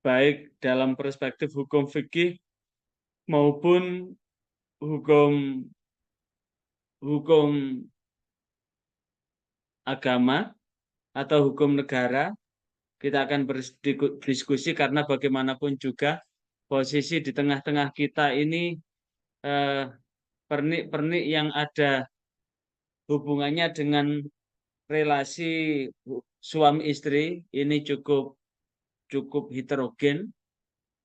baik dalam perspektif hukum fikih maupun hukum agama atau hukum negara. Kita akan berdiskusi karena bagaimanapun juga posisi di tengah-tengah kita ini pernik-pernik yang ada hubungannya dengan relasi suami istri ini cukup heterogen,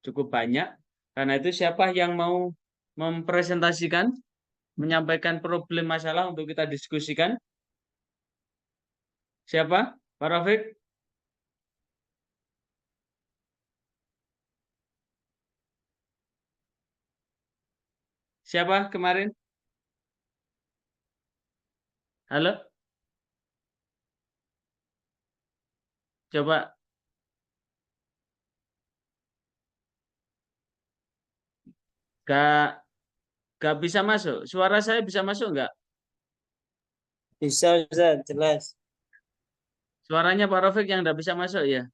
cukup banyak. Karena itu siapa yang mau mempresentasikan, menyampaikan problem masalah untuk kita diskusikan? Siapa? Pak Rafiq? Siapa kemarin? Halo? Coba. Gak, gak bisa masuk. Suara saya bisa masuk nggak? Bisa, Ustaz, jelas. Suaranya Pak Rafiq yang nggak bisa masuk ya?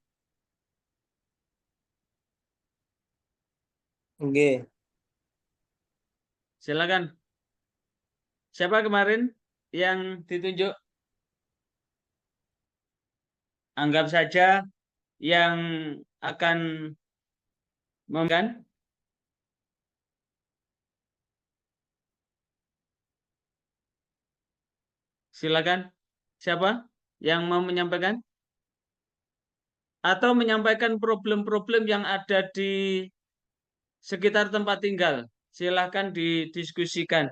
Oke. Silakan. Siapa kemarin yang ditunjuk? Anggap saja yang akan memberikan. Silakan. Siapa yang mau menyampaikan? Atau menyampaikan problem-problem yang ada di sekitar tempat tinggal. Silakan didiskusikan.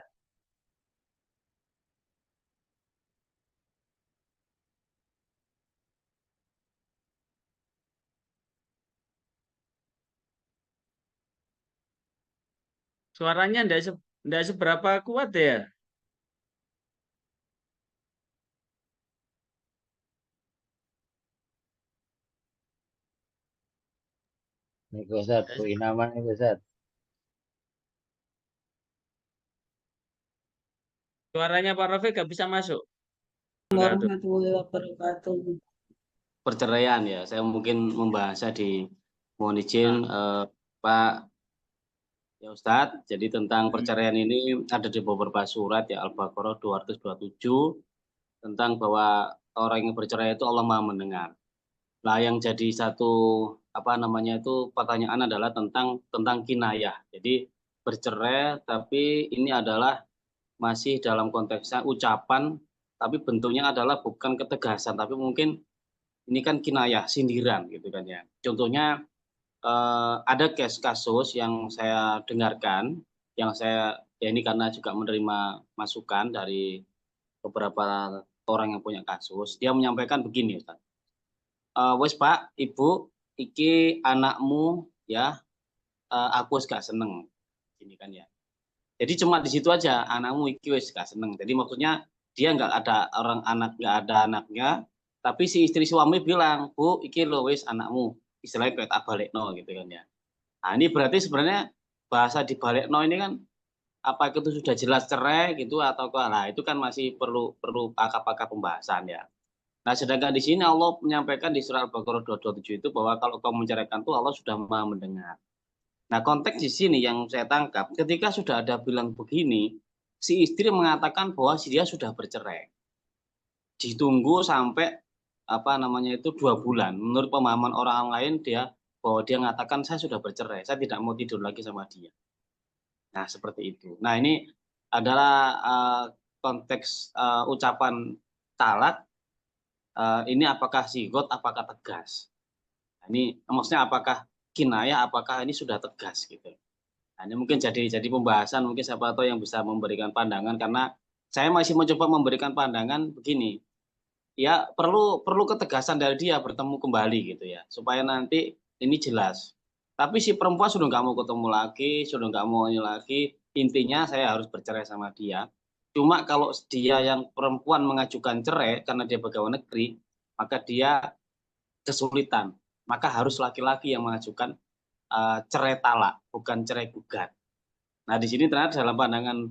Suaranya enggak seberapa kuat ya. Nih Ustaz, beri nama nih Ustaz. Suaranya Pak Rafiq nggak bisa masuk. Warahmatullahi wabarakatuh. Perceraian ya, saya mungkin membahasnya di mohon izin Pak ya Ustadz. Jadi tentang perceraian ini ada di beberapa surat ya, Al-Baqarah 227 tentang bahwa orang yang bercerai itu Allah Maha mendengar. Nah, yang jadi satu apa namanya itu pertanyaan adalah tentang kinayah. Jadi bercerai tapi ini adalah masih dalam konteksnya ucapan, tapi bentuknya adalah bukan ketegasan, tapi mungkin ini kan kinayah, sindiran gitu kan ya. Contohnya ada kasus yang saya dengarkan, yang saya ya ini karena juga menerima masukan dari beberapa orang yang punya kasus, dia menyampaikan begini Ustaz. Wes Pak, Ibu, iki anakmu ya, aku gak seneng, ini kan ya. Jadi cuma di situ aja anakmu iki wes gak seneng. Jadi maksudnya dia nggak ada orang anak nggak ada anaknya, tapi si istri suami bilang Bu iki lo wes anakmu istilahnya kayak tak balik no gitu kan ya. Nah ini berarti sebenarnya bahasa di balik no ini kan apa itu sudah jelas cerai gitu atau lah itu kan masih perlu pakar-pakar pembahasan ya. Nah sedangkan di sini Allah menyampaikan di surah Al-Baqarah 227 itu bahwa kalau kau menceraikan tuh Allah sudah maha mendengar. Nah, konteks di sini yang saya tangkap, ketika sudah ada bilang begini, si istri mengatakan bahwa dia sudah bercerai. Ditunggu sampai apa namanya itu 2 bulan. Menurut pemahaman orang lain bahwa dia mengatakan saya sudah bercerai, saya tidak mau tidur lagi sama dia. Nah, seperti itu. Nah, ini adalah konteks ucapan talak. Ini apakah zigot, apakah tegas? Nah, ini maksudnya apakah kinayah, apakah ini sudah tegas gitu. Nah, ini mungkin jadi pembahasan mungkin siapa tahu yang bisa memberikan pandangan karena saya masih mencoba memberikan pandangan begini. Ya perlu ketegasan dari dia bertemu kembali gitu ya supaya nanti ini jelas. Tapi si perempuan sudah nggak mau ketemu lagi, sudah nggak mau ini lagi. Intinya saya harus bercerai sama dia. Cuma kalau dia yang perempuan mengajukan cerai karena dia pegawai negeri, maka dia kesulitan. Maka harus laki-laki yang mengajukan cerai talak, bukan cerai gugat. Nah, di sini ternyata dalam pandangan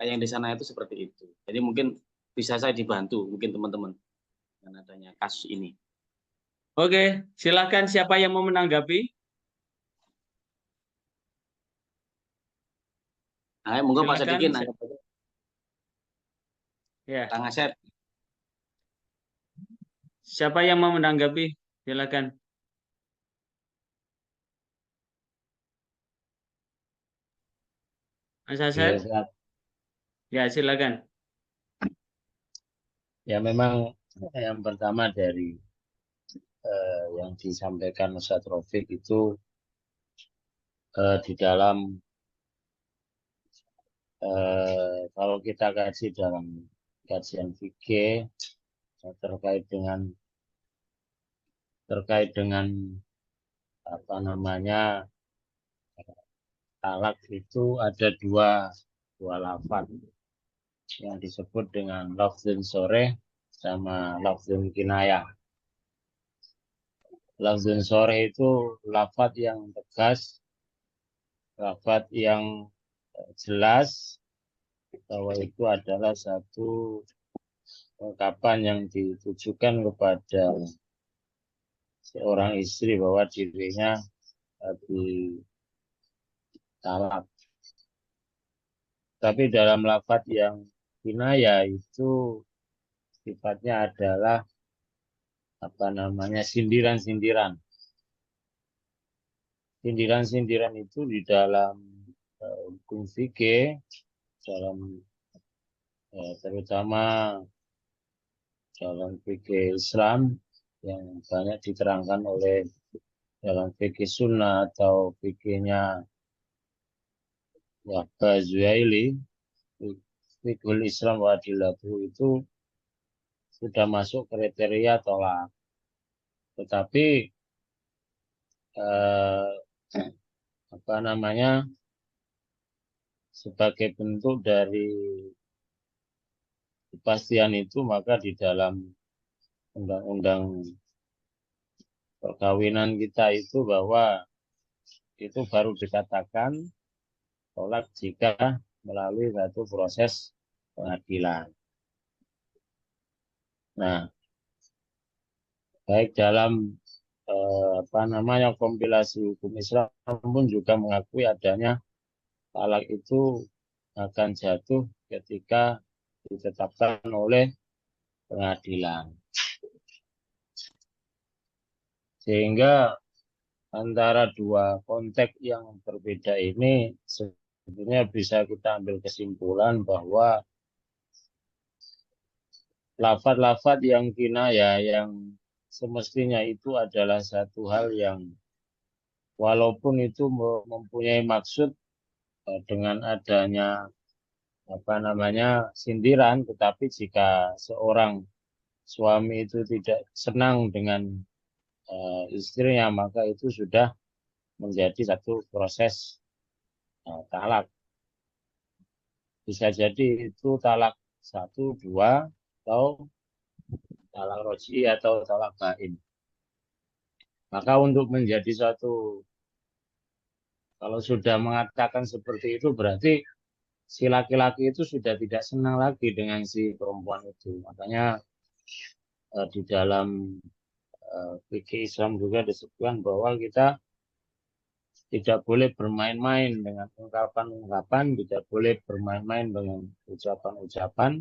yang di sana itu seperti itu. Jadi mungkin bisa saya dibantu, mungkin teman-teman, dengan adanya kasus ini. Oke, silakan siapa yang mau menanggapi? Nah, monggo Pak Silakan. Sadikin. Ya, Kang Asep. siapa yang mau menanggapi? Silakan. Mas Ya, Asep, Ustaz. ya silakan. Ya memang yang pertama dari yang disampaikan Ustaz Rafiq itu di dalam kalau kita kaji dalam kajian fikih terkait dengan apa namanya talak itu ada dua lafaz yang disebut dengan lafzun sore sama lafzun kinayah. Lafzun sore itu lafaz yang tegas, lafaz yang jelas bahwa itu adalah satu ungkapan yang ditujukan kepada seorang istri bahwa dirinya ditalak. Tapi dalam lafaz yang kinayah itu sifatnya adalah apa namanya sindiran-sindiran. Sindiran-sindiran itu di dalam hukum fikih dalam terutama dalam fikih Islam yang banyak diterangkan oleh dalam fikih sunnah atau fikihnya Wahbah Zuhaili, fikih Islam wadilatu itu sudah masuk kriteria tolak. Tetapi apa namanya sebagai bentuk dari kepastian itu maka di dalam undang-undang perkawinan kita itu bahwa itu baru dikatakan tolak jika melalui satu proses pengadilan. Nah, baik dalam apa namanya kompilasi hukum Islam pun juga mengakui adanya talak itu akan jatuh ketika ditetapkan oleh pengadilan. Sehingga antara dua konteks yang berbeda ini sebetulnya bisa kita ambil kesimpulan bahwa lafaz-lafaz yang kinayah yang semestinya itu adalah satu hal yang walaupun itu mempunyai maksud dengan adanya apa namanya sindiran, tetapi jika seorang suami itu tidak senang dengan istrinya maka itu sudah menjadi satu proses talak. Bisa jadi itu talak 1, 2 atau talak roji atau talak bain. Maka untuk menjadi suatu, kalau sudah mengatakan seperti itu berarti si laki-laki itu sudah tidak senang lagi dengan si perempuan itu. Makanya di dalam fikih Islam juga disebutkan bahwa kita tidak boleh bermain-main dengan ungkapan-ungkapan, tidak boleh bermain-main dengan ucapan-ucapan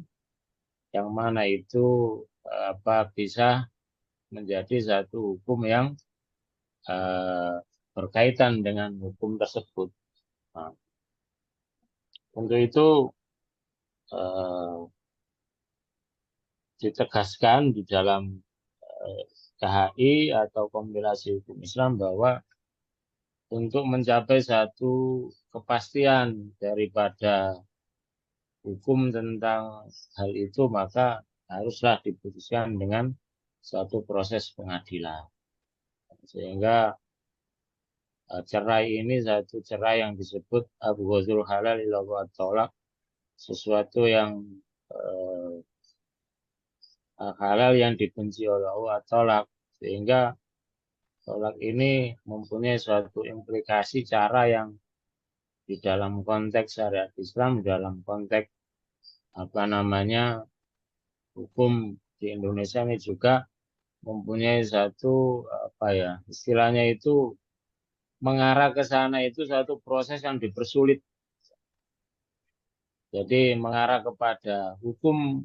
yang mana itu bisa menjadi satu hukum yang berkaitan dengan hukum tersebut. Nah, untuk itu ditegaskan di dalam KHI atau kompilasi hukum Islam bahwa untuk mencapai satu kepastian daripada hukum tentang hal itu maka haruslah diputuskan dengan suatu proses pengadilan. Sehingga cerai ini satu cerai yang disebut Abu Ghazul Halal ila tolak, sesuatu yang halal yang dibenci oleh Allah tolak, sehingga tolak ini mempunyai suatu implikasi cara yang di dalam konteks syariat Islam, dalam konteks apa namanya hukum di Indonesia ini juga mempunyai satu apa ya istilahnya itu mengarah ke sana itu satu proses yang dipersulit Jadi mengarah kepada hukum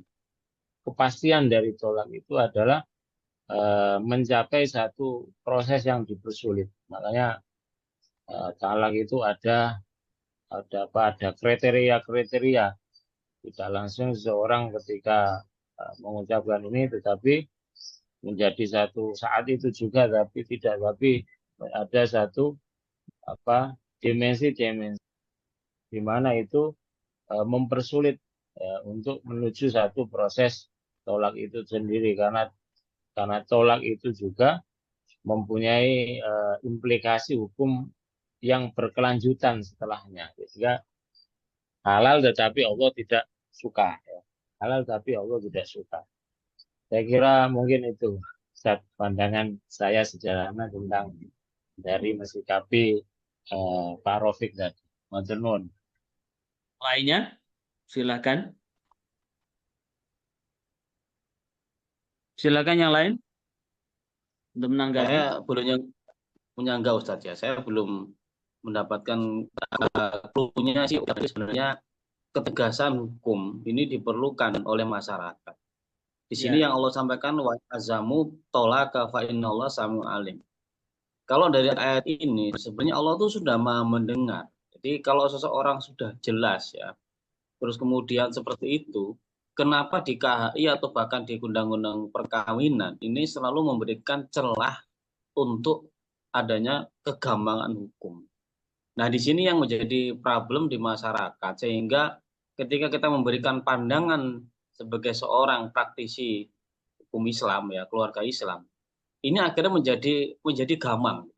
kepastian dari tolak itu adalah mencapai satu proses yang dipersulit. Makanya talak itu ada kriteria-kriteria. Tidak langsung seseorang ketika mengucapkan ini, tetapi menjadi satu saat itu juga, tapi ada satu dimensi-dimensi di mana itu mempersulit untuk menuju satu proses tolak itu sendiri, karena tolak itu juga mempunyai implikasi hukum yang berkelanjutan setelahnya. Sehingga halal tetapi Allah tidak suka. Ya. Halal tapi Allah tidak suka. Saya kira mungkin itu pandangan saya sederhana tentang dari mensikapi Pak Rofik tadi. Matur nuwun. Lainnya, silakan. Silakan yang lain untuk menanggapi. Saya boleh menyanggah Ustadz ya. Saya belum mendapatkan clue-nya sih. Sebenarnya ketegasan hukum ini diperlukan oleh masyarakat. Di sini yang Allah sampaikan wa azamu tolaka fa innallaha samiu alim. Kalau dari ayat ini sebenarnya Allah tuh sudah maha mendengar. Jadi kalau seseorang sudah jelas ya, terus kemudian seperti itu, kenapa di KHI atau bahkan di undang-undang perkawinan ini selalu memberikan celah untuk adanya kegambangan hukum. Nah, di sini yang menjadi problem di masyarakat, sehingga ketika kita memberikan pandangan sebagai seorang praktisi hukum Islam ya, keluarga Islam, ini akhirnya menjadi gamang.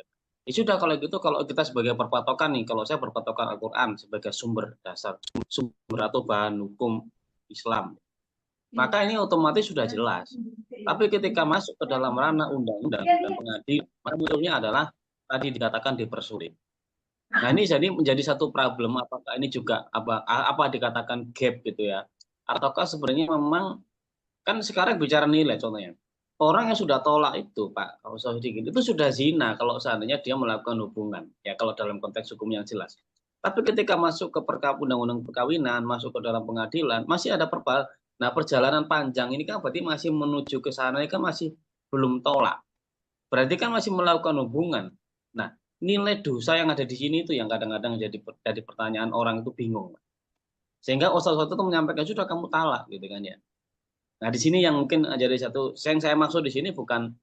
Ya sudah kalau gitu, kalau kita sebagai perpatokan nih, kalau saya berpatokan Al-Qur'an sebagai sumber dasar, sumber atau bahan hukum Islam, maka ini otomatis sudah jelas. Tapi ketika masuk ke dalam ranah undang-undang dan pengadilan, maka munculnya adalah tadi dikatakan dipersulit. Nah, ini jadi menjadi satu problem, apakah ini juga apa dikatakan gap gitu ya, ataukah sebenarnya memang kan sekarang bicara nilai contohnya, orang yang sudah tolak itu Pak Sofikin itu sudah zina kalau seandainya dia melakukan hubungan ya, kalau dalam konteks hukum yang jelas. Tapi ketika masuk ke undang-undang perkawinan, masuk ke dalam pengadilan, masih ada nah perjalanan panjang ini kan berarti masih menuju ke sana kan masih belum tolak, berarti kan masih melakukan hubungan. Nah, nilai dosa yang ada di sini itu yang kadang-kadang jadi pertanyaan orang itu bingung. Sehingga ustaz-ustaz itu menyampaikan sudah kamu talak gitu kan ya. Nah, di sini yang mungkin jadi satu yang saya maksud di sini bukan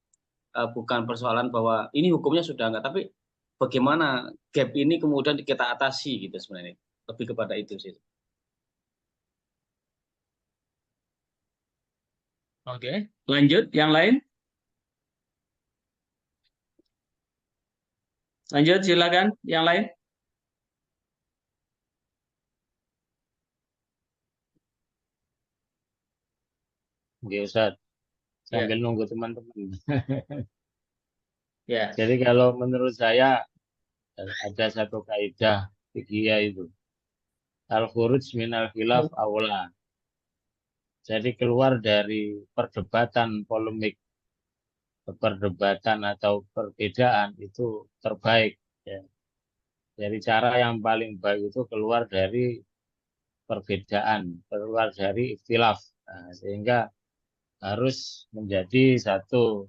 persoalan bahwa ini hukumnya sudah enggak, tapi bagaimana gap ini kemudian kita atasi gitu sebenarnya. Lebih kepada itu sih. Oke, lanjut yang lain. Lanjut, silakan yang lain. Oke, Ustaz. Sambil nunggu teman-teman. Ya. Jadi kalau menurut saya ada satu kaidah fikih itu. Al-khuruj minal khilaf aula. Jadi keluar dari perdebatan polemik, perdebatan atau perbedaan itu terbaik. Ya. Jadi cara yang paling baik itu keluar dari perbedaan, keluar dari ikhtilaf. Nah, sehingga harus menjadi satu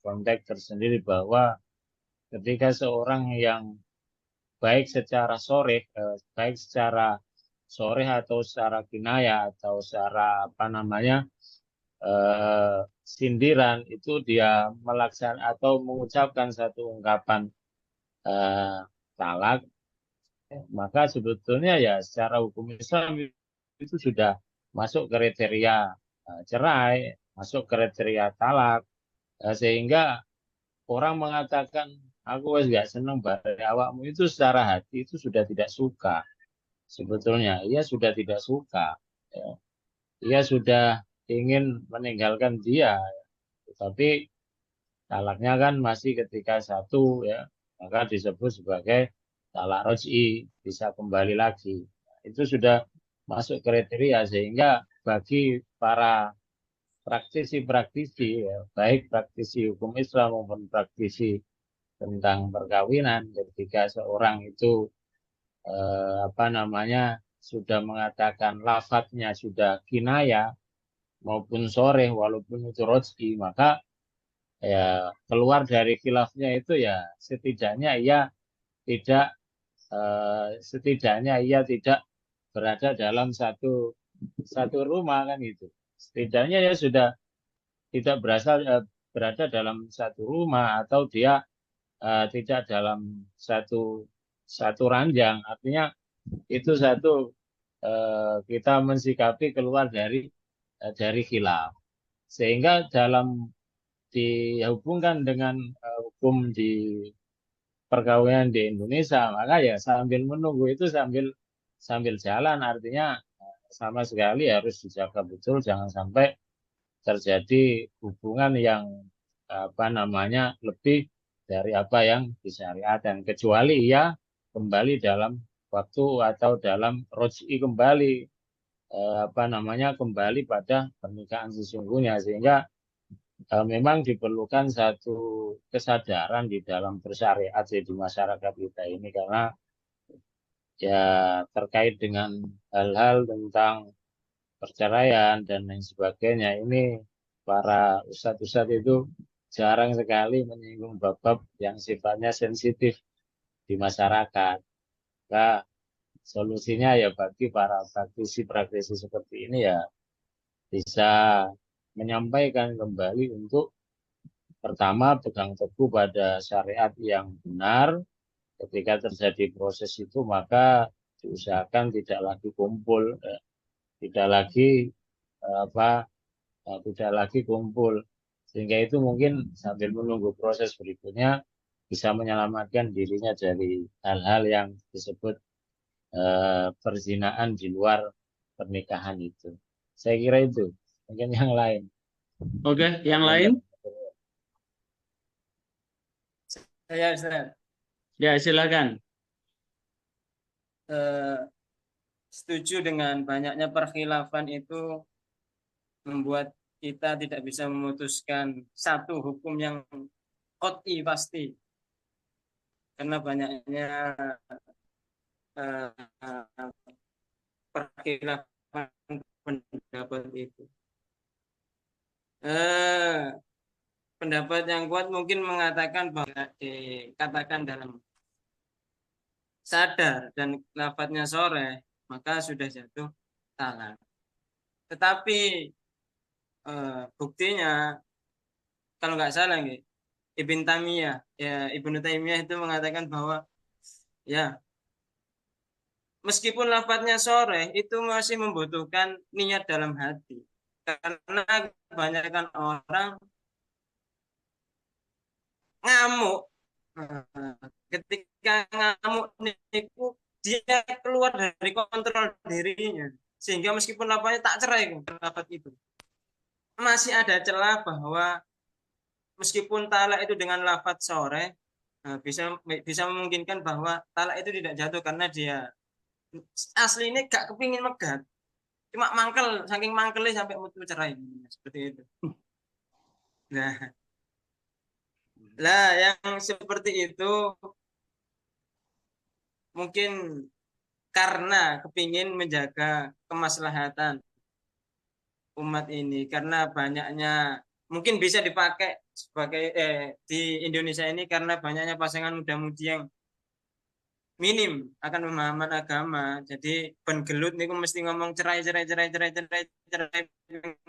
konteks tersendiri bahwa ketika seorang yang baik secara soreh atau secara kinaya atau secara sindiran itu dia melaksanakan atau mengucapkan satu ungkapan talak, maka sebetulnya ya secara hukum Islam itu sudah masuk kriteria cerai, masuk kriteria talak, sehingga orang mengatakan aku wes gak seneng bare awakmu itu secara hati itu sudah tidak suka. Sebetulnya ia sudah tidak suka, ya. Ia sudah ingin meninggalkan dia, tapi talaknya kan masih ketika satu ya, maka disebut sebagai talak roj'i, bisa kembali lagi. Itu sudah masuk kriteria, sehingga bagi para praktisi ya, baik praktisi hukum Islam maupun praktisi tentang perkawinan, ketika seorang itu apa namanya sudah mengatakan lafadznya sudah kinaya maupun soreh walaupun itu roj'i, maka ya keluar dari khilafnya itu ya setidaknya ia tidak berada dalam satu rumah kan itu. Setidaknya ya sudah tidak berada dalam satu rumah atau dia tidak dalam satu ranjang. Artinya itu kita mensikapi keluar dari khilaf. Sehingga dihubungkan dengan hukum di perkawinan di Indonesia, maka ya sambil menunggu itu sambil jalan, artinya sama sekali harus dijaga betul jangan sampai terjadi hubungan yang apa namanya lebih dari apa yang disyariatkan, kecuali ia kembali dalam waktu atau dalam roj'i kembali apa namanya kembali pada pernikahan sesungguhnya, sehingga memang diperlukan satu kesadaran di dalam bersyariat di masyarakat kita ini, karena ya terkait dengan hal-hal tentang perceraian dan lain sebagainya ini para ustadz-ustadz itu jarang sekali menyinggung bab-bab yang sifatnya sensitif di masyarakat. Nah, solusinya ya bagi para praktisi-praktisi seperti ini ya bisa menyampaikan kembali untuk pertama pegang teguh pada syariat yang benar. Ketika terjadi proses itu maka diusahakan tidak lagi kumpul, tidak lagi tidak lagi kumpul, sehingga itu mungkin sambil menunggu proses berikutnya bisa menyelamatkan dirinya dari hal-hal yang disebut perzinaan di luar pernikahan itu. Saya kira itu, mungkin yang lain. Oke, yang lain? Saya Ustaz, Ya, silakan. setuju dengan banyaknya perkhilafan itu membuat kita tidak bisa memutuskan satu hukum yang qot'i pasti, karena banyaknya perkhilafan pendapat itu. Pendapat yang kuat mungkin mengatakan bahwa dikatakan dalam sadar dan lafadznya sore maka sudah jatuh talak. Tetapi buktinya kalau nggak salah Ibnu Taimiyah itu mengatakan bahwa ya meskipun lafadznya sore itu masih membutuhkan niat dalam hati, karena kebanyakan orang ngamuk. Ketika ngamuk itu dia keluar dari kontrol dirinya, sehingga meskipun lafadznya tak cerai lafadz itu masih ada celah bahwa meskipun talak itu dengan lafadz sore bisa memungkinkan bahwa talak itu tidak jatuh karena dia asli ini gak kepingin megat, cuma mangkel, saking mangkelnya sampai mutu cerai seperti itu. Nah, yang seperti itu mungkin karena kepingin menjaga kemaslahatan umat ini, karena banyaknya mungkin bisa dipakai sebagai di Indonesia ini karena banyaknya pasangan muda-mudi yang minim akan pemahaman agama, jadi pengelut niku mesti ngomong cerai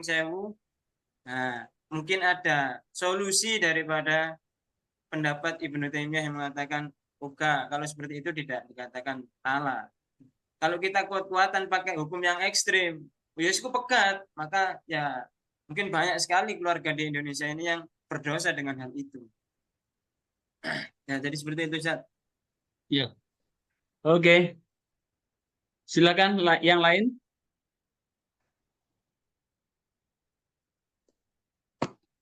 sewu. Nah, mungkin ada solusi daripada pendapat Ibnu Taimiyah yang mengatakan buka, kalau seperti itu tidak dikatakan talak. Kalau kita kuat-kuatan pakai hukum yang ekstrim, itu pekat, maka ya mungkin banyak sekali keluarga di Indonesia ini yang berdosa dengan hal itu. Ya, jadi seperti itu, Ustaz. Ya. Oke. Silakan yang lain.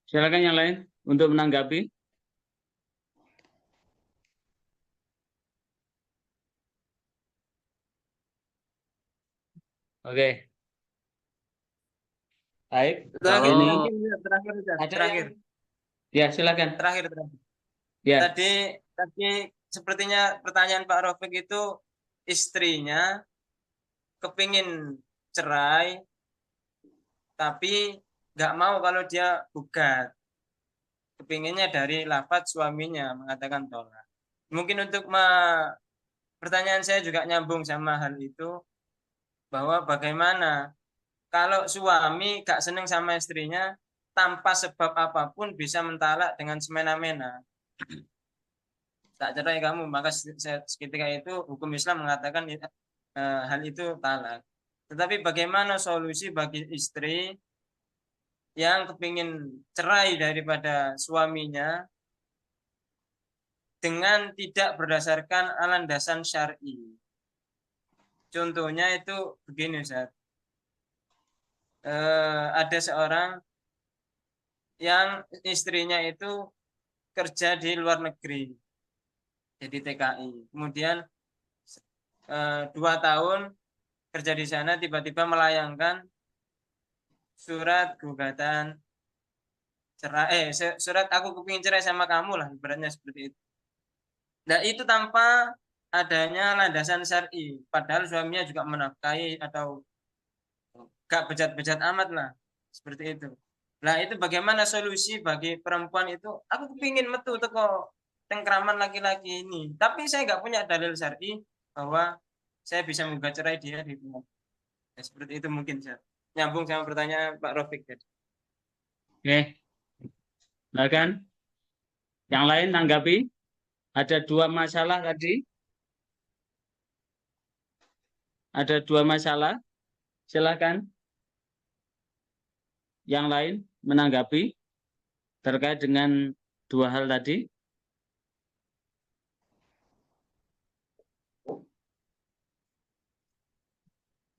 Silakan yang lain untuk menanggapi. Oke. Baik. Kalau Terakhir. Ya, silakan. Terakhir. Ya. Tadi sepertinya pertanyaan Pak Rafiq itu istrinya kepingin cerai tapi nggak mau kalau dia gugat, kepinginnya dari lafadz suaminya mengatakan tolak. Mungkin untuk pertanyaan saya juga nyambung sama hal itu, bahwa bagaimana kalau suami gak seneng sama istrinya tanpa sebab apapun bisa mentalak dengan semena-mena, tak cerai kamu, maka ketika itu hukum Islam mengatakan hal itu talak. Tetapi bagaimana solusi bagi istri yang kepingin cerai daripada suaminya dengan tidak berdasarkan landasan syar'i? Contohnya itu begini, Ustaz. Ada seorang yang istrinya itu kerja di luar negeri, jadi TKI. Kemudian 2 tahun kerja di sana, tiba-tiba melayangkan surat gugatan cerai, surat aku kepingin cerai sama kamu lah, ibaratnya seperti itu. Nah, itu tanpa adanya landasan syar'i, padahal suaminya juga menafkahi atau gak bejat-bejat amat lah, seperti itu. Nah, itu bagaimana solusi bagi perempuan itu? Aku kepingin metu teko tengkraman laki-laki ini, tapi saya nggak punya dalil syar'i bahwa saya bisa menggugat cerai dia di rumah. Ya, seperti itu mungkin, Ustaz. Nyambung sama pertanyaan Pak Rafiq tadi. Oke. Nah kan, yang lain tanggapi. Ada 2 masalah tadi. Ada 2 masalah. Silakan. Yang lain menanggapi terkait dengan 2 hal tadi.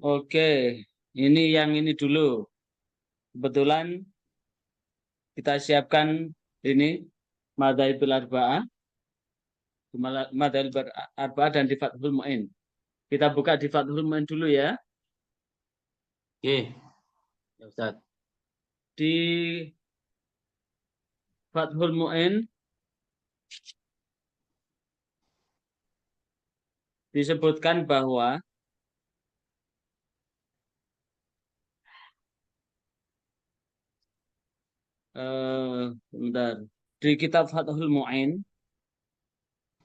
Oke, ini yang ini dulu. Kebetulan kita siapkan ini Madzhabul Arba'ah, Madzhabul Arba'ah dan di Fathul Mu'in. Kita buka di Fathul Mu'in dulu ya. Oke, ya Ustaz. Di Fathul Mu'in disebutkan bahwa bentar. Di kitab Fathul Mu'in.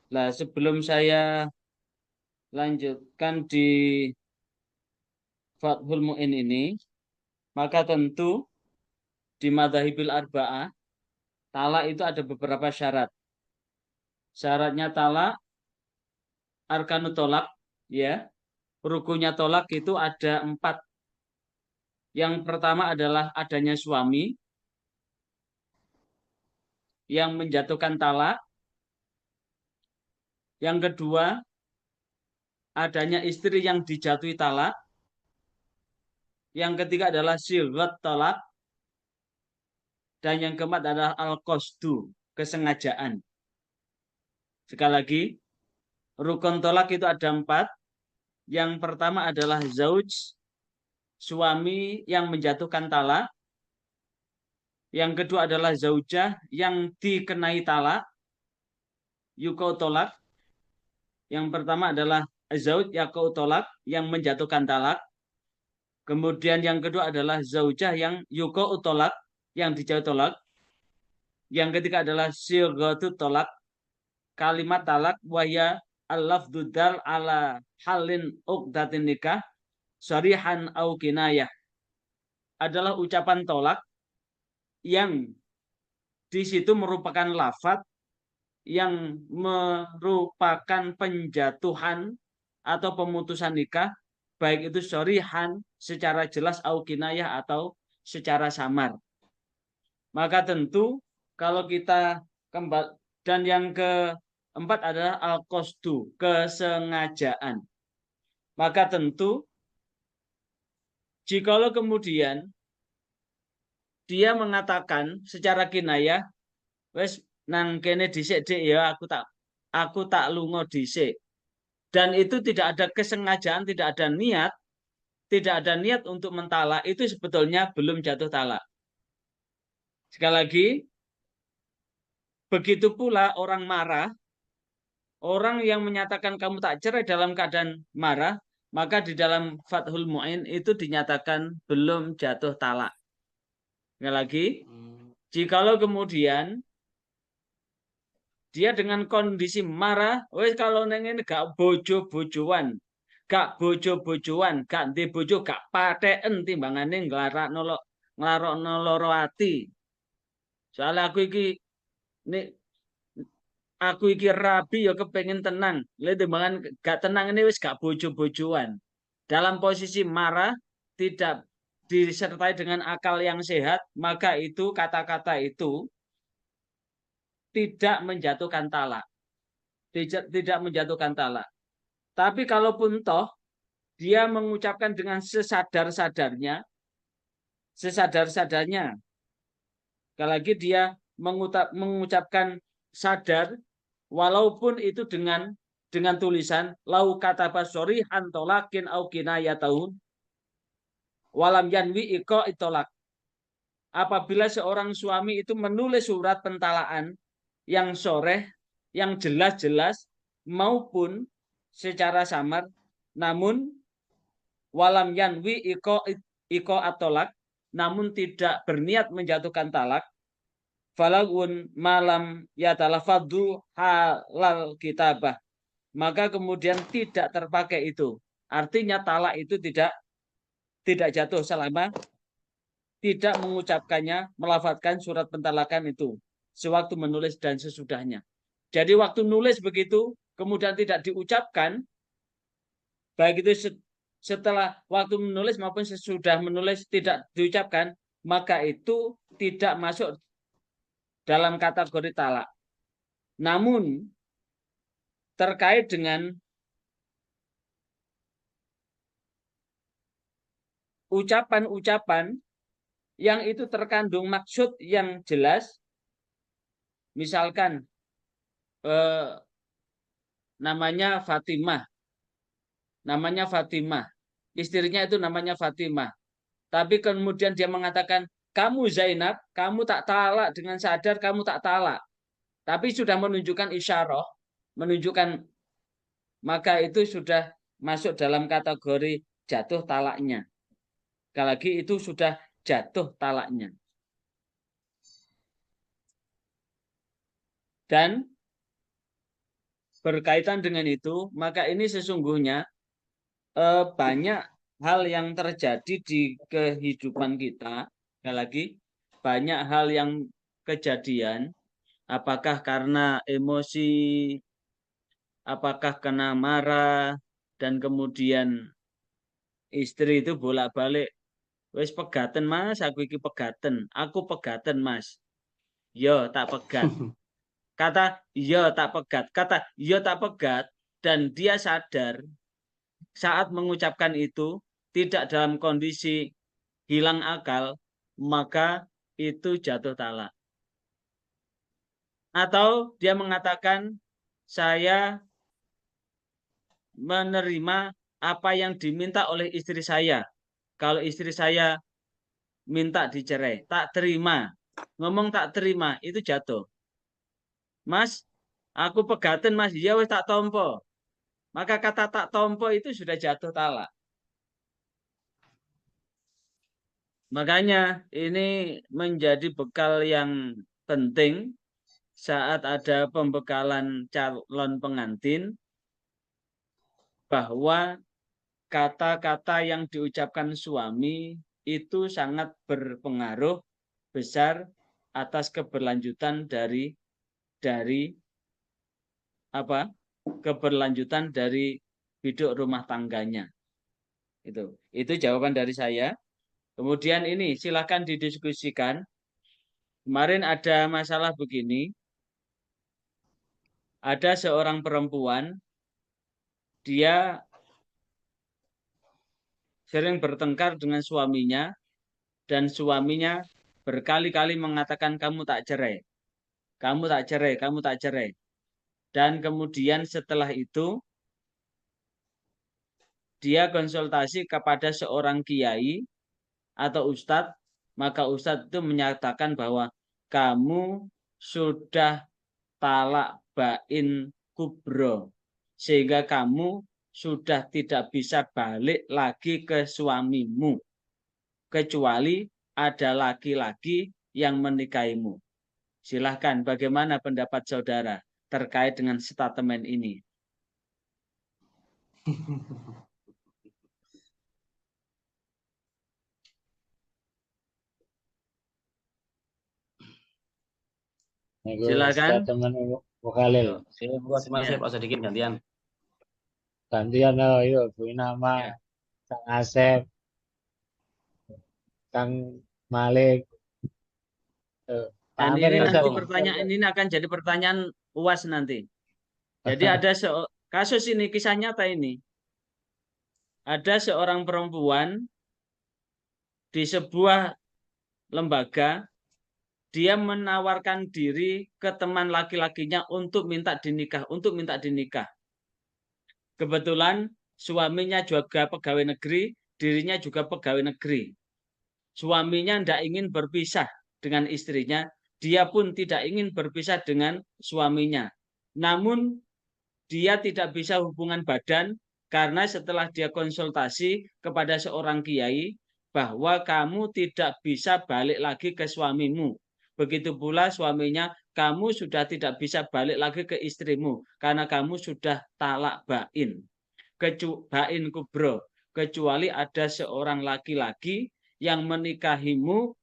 Nah, sebelum saya lanjutkan di Fathul Mu'in ini, maka tentu di Madzahibil Arba'ah, talak itu ada beberapa syarat. Syaratnya talak, arkanut tolak, ya, rukunnya tolak itu ada 4. Yang pertama adalah adanya suami yang menjatuhkan talak. Yang kedua, adanya istri yang dijatuhi talak. Yang ketiga adalah silgat talak. Dan yang keempat adalah al-qasdu, kesengajaan. Sekali lagi, rukun tolak itu ada 4. Yang pertama adalah zauj, suami yang menjatuhkan talak. Yang kedua adalah zaujah yang dikenai talak, yukau tolak. Yang pertama adalah zauj yakau tolak, yang menjatuhkan talak. Kemudian yang kedua adalah zaujah yang yukau tolak, yang dijauh tolak. Yang ketiga adalah sirgatu tolak, kalimat talak, waya al-lafdhu dal ala halin uqdatin nikah syarihan au kinayah, adalah ucapan tolak yang di situ merupakan lafadz yang merupakan penjatuhan atau pemutusan nikah, baik itu syarihan secara jelas au kinayah atau secara samar. Maka tentu kalau kita kembali, dan yang keempat adalah al-qasdu, kesengajaan. Maka tentu jikalau kemudian dia mengatakan secara kinayah, wes nang kene dhisik Dik ya, aku tak lunga dhisik. Dan itu tidak ada kesengajaan, tidak ada niat untuk mentalak, itu sebetulnya belum jatuh talak. Sekali lagi, begitu pula orang marah orang yang menyatakan kamu tak cerai dalam keadaan marah, maka di dalam Fathul Mu'in itu dinyatakan belum jatuh talak. Sekali lagi, jikalau kemudian dia dengan kondisi marah, wes kalau neng ini gak bojo-bojoan, gak bojo-bojoan, gak ndek bojo, gak paten timbangane nglarokno loro ati. Soalnya aku iki rabi ya kepengen tenang. Lihat timbangan gak tenang ini wis gak bojo-bojoan. Dalam posisi marah tidak disertai dengan akal yang sehat, maka itu kata-kata itu tidak menjatuhkan talak. Tidak menjatuhkan talak. Tapi kalaupun toh dia mengucapkan dengan sesadar-sadarnya, sekali lagi dia mengucapkan sadar, walaupun itu dengan tulisan lau kata basori antolakin au kinayatahun walam yanwi iko itolak. Apabila seorang suami itu menulis surat pentalaan yang soreh, yang jelas-jelas maupun secara samar, namun walam yanwi iko atolak, namun tidak berniat menjatuhkan talak, falagun malam yatalafadhu halal kitabah, maka kemudian tidak terpakai itu. Artinya talak itu tidak jatuh selama tidak mengucapkannya, melafadzkan surat pentalakan itu sewaktu menulis dan sesudahnya. Jadi waktu nulis begitu, kemudian tidak diucapkan, baik itu setelah waktu menulis maupun sesudah menulis tidak diucapkan, maka itu tidak masuk dalam kategori talak. Namun terkait dengan ucapan-ucapan yang itu terkandung maksud yang jelas, misalkan namanya Fatimah, istrinya itu namanya Fatimah, tapi kemudian dia mengatakan kamu Zainab, kamu tak talak, dengan sadar kamu tak talak, tapi sudah menunjukkan isyarah, menunjukkan, maka itu sudah masuk dalam kategori jatuh talaknya. Sekali lagi itu sudah jatuh talaknya. Dan berkaitan dengan itu, maka ini sesungguhnya banyak hal yang terjadi di kehidupan kita. Sekali lagi, banyak hal yang kejadian, apakah karena emosi, apakah karena marah, dan kemudian istri itu bolak-balik, wes pegaten mas, aku iki pegaten, aku pegaten mas, yo tak pegat. Kata yo tak pegat, kata yo tak pegat, dan dia sadar saat mengucapkan itu tidak dalam kondisi hilang akal, maka itu jatuh talak. Atau dia mengatakan saya menerima apa yang diminta oleh istri saya. Kalau istri saya minta dicerai, tak terima. Ngomong tak terima, itu jatuh. Mas, aku pegaten mas, ya wis tak tompo. Maka kata tak tompo itu sudah jatuh talak. Makanya ini menjadi bekal yang penting saat ada pembekalan calon pengantin, bahwa kata-kata yang diucapkan suami itu sangat berpengaruh besar atas keberlanjutan dari keberlanjutan dari hidup rumah tangganya. Itu jawaban dari saya. Kemudian ini silakan didiskusikan. Kemarin ada masalah begini. Ada seorang perempuan, dia sering bertengkar dengan suaminya, dan suaminya berkali-kali mengatakan kamu tak cerai, kamu tak cerai, kamu tak cerai. Dan kemudian setelah itu dia konsultasi kepada seorang kiai atau ustadz, maka ustadz itu menyatakan bahwa kamu sudah talak bain kubro. Sehingga kamu sudah tidak bisa balik lagi ke suamimu. Kecuali ada laki-laki yang menikahimu. Silahkan, bagaimana pendapat saudara terkait dengan statement ini? Silakan. Statement Bu Khalil. Saya Pak Sadikin gantian. Gantian Bu Inama, Ya. Kang Asep, Kang Malik. Dan Amir ini ya, nanti Bung. pertanyaan ini akan jadi pertanyaan UAS nanti. Jadi ada kasus ini, kisah nyata ini. Ada seorang perempuan di sebuah lembaga, dia menawarkan diri ke teman laki-lakinya untuk minta dinikah. Kebetulan suaminya juga pegawai negeri, dirinya juga pegawai negeri. Suaminya tidak ingin berpisah dengan istrinya, dia pun tidak ingin berpisah dengan suaminya. Namun dia tidak bisa hubungan badan karena setelah dia konsultasi kepada seorang kiai bahwa kamu tidak bisa balik lagi ke suamimu. Begitu pula suaminya, kamu sudah tidak bisa balik lagi ke istrimu karena kamu sudah talak bain. Bain kubro, kecuali ada seorang laki-laki yang menikahimu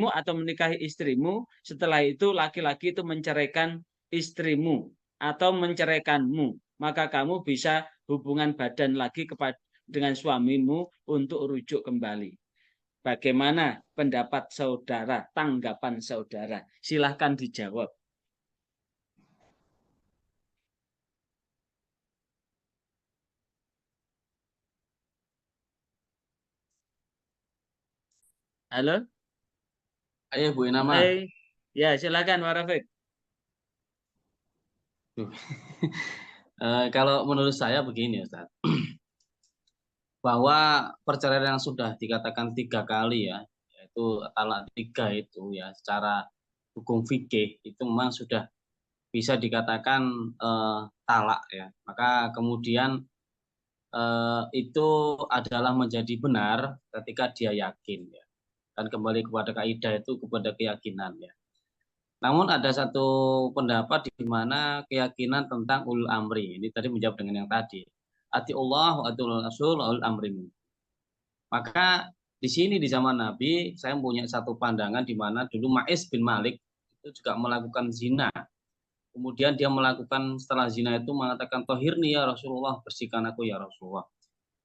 atau menikahi istrimu, setelah itu laki-laki itu menceraikan istrimu atau menceraikanmu, maka kamu bisa hubungan badan lagi dengan suamimu untuk rujuk kembali. Bagaimana pendapat saudara, tanggapan saudara? Silahkan dijawab. Halo? Ayo Bu Inama. Ya, silakan Pak Rafiq. Kalau menurut saya begini Ustaz, bahwa perceraian yang sudah dikatakan 3 kali ya, yaitu talak 3 itu ya, secara hukum fikih itu memang sudah bisa dikatakan talak ya. Maka kemudian itu adalah menjadi benar ketika dia yakin ya. Dan kembali kepada kaidah itu, kepada keyakinan ya. Namun ada satu pendapat di mana keyakinan tentang ulul amri. Ini tadi menjawab dengan yang tadi. Atiullah wa atiul rasul ulul amri. Maka di sini di zaman Nabi saya punya satu pandangan di mana dulu Ma'is bin Malik itu juga melakukan zina. Kemudian dia melakukan setelah zina itu mengatakan tohirni ya Rasulullah, bersihkan aku ya Rasulullah.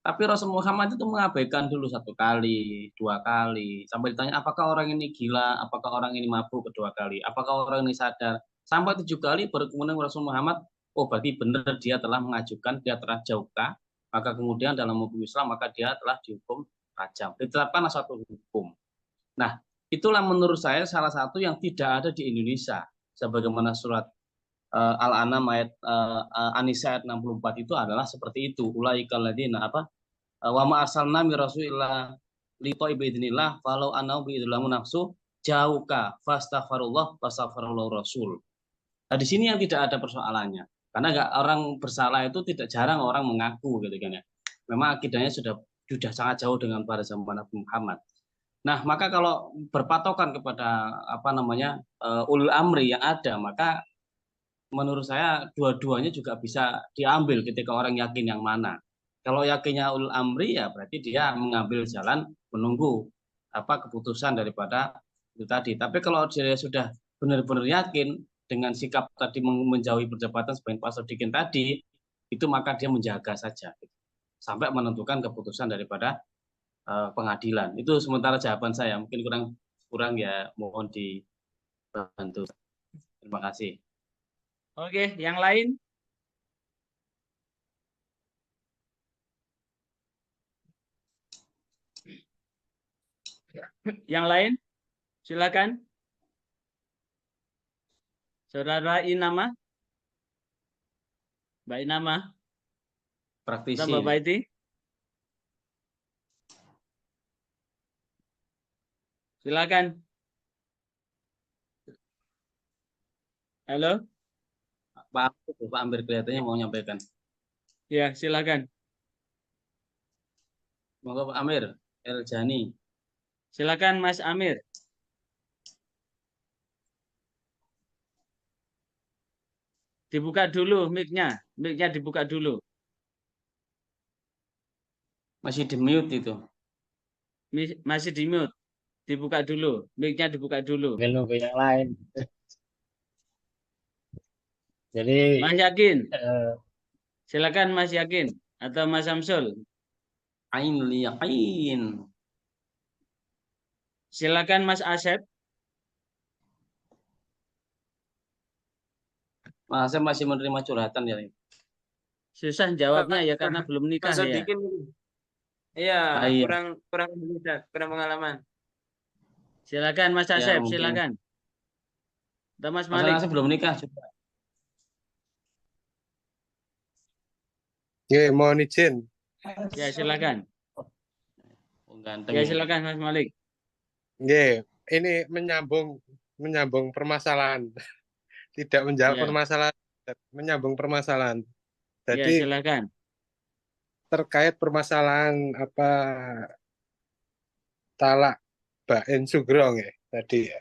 Tapi Rasul Muhammad itu mengabaikan dulu 1 kali, 2 kali. Sampai ditanya apakah orang ini gila, apakah orang ini mabuk kedua kali, apakah orang ini sadar. Sampai 7 kali baru kemudian Rasul Muhammad, oh berarti benar dia telah mengajukan, dia telah jauhkah. Maka kemudian dalam hukum Islam maka dia telah dihukum rajam. Ditetapkan satu hukum. Nah, itulah menurut saya salah satu yang tidak ada di Indonesia. Sebagaimana surat Al-An'am ayat An-Nisa ayat 64 itu adalah seperti itu. Ulaikal ladzina wa ma arsalna mir rasulillah li ta'ibidnillah falau anau bi idlamu nafsu jauka fastaghfirullah fastaghfirullah rasul. Nah, di sini yang tidak ada persoalannya. Karena enggak, orang bersalah itu tidak jarang orang mengaku gitu kan ya. Memang akidahnya sudah sangat jauh dengan pada zaman Nabi Muhammad. Nah, maka kalau berpatokan kepada ulul amri yang ada, maka menurut saya dua-duanya juga bisa diambil ketika orang yakin yang mana. Kalau yakinnya ulul amri ya berarti dia mengambil jalan menunggu keputusan daripada itu tadi. Tapi kalau dia sudah benar-benar yakin dengan sikap tadi menjauhi perdebatan sebagai Pak Sodikin tadi, itu maka dia menjaga saja sampai menentukan keputusan daripada pengadilan. Itu sementara jawaban saya. Mungkin kurang ya, mohon dibantu. Terima kasih. Oke, yang lain? Yang lain? Silakan. Saudara Inama? Mbak Inama? Praktisi. Mbak Iti? Silakan. Halo? Pak Amir kelihatannya mau nyampaikan. Ya, silakan. Monggo Pak Amir, El Jani. Silakan Mas Amir. Dibuka dulu mic-nya. Mic-nya dibuka dulu. Masih di mute itu. Masih di mute. Dibuka dulu. Mic-nya dibuka dulu. nunggu yang lain. Jadi Mas Yakin. eh, Silakan Mas Yakin. Atau Mas Samsul. Ain liyakin. Silakan Mas Asep. Mas saya masih menerima curhatan ya. Susah jawabnya ya karena belum nikah Mas ya. Sodikin, iya, Iya. kurang kurang pengalaman. Silakan Mas Ya, Asep, mungkin. silakan. Atau Mas Mas Malik. Anasir belum nikah juga. Oke, mohon izin. Ya, silakan. Oh, ganteng Ya, ya. silakan Mas Malik. Oke, ini menyambung permasalahan, tidak menjawab Ya. permasalahan, menyambung permasalahan. Ya, Jadi silakan. terkait permasalahan apa talak bain sugro nggih tadi ya.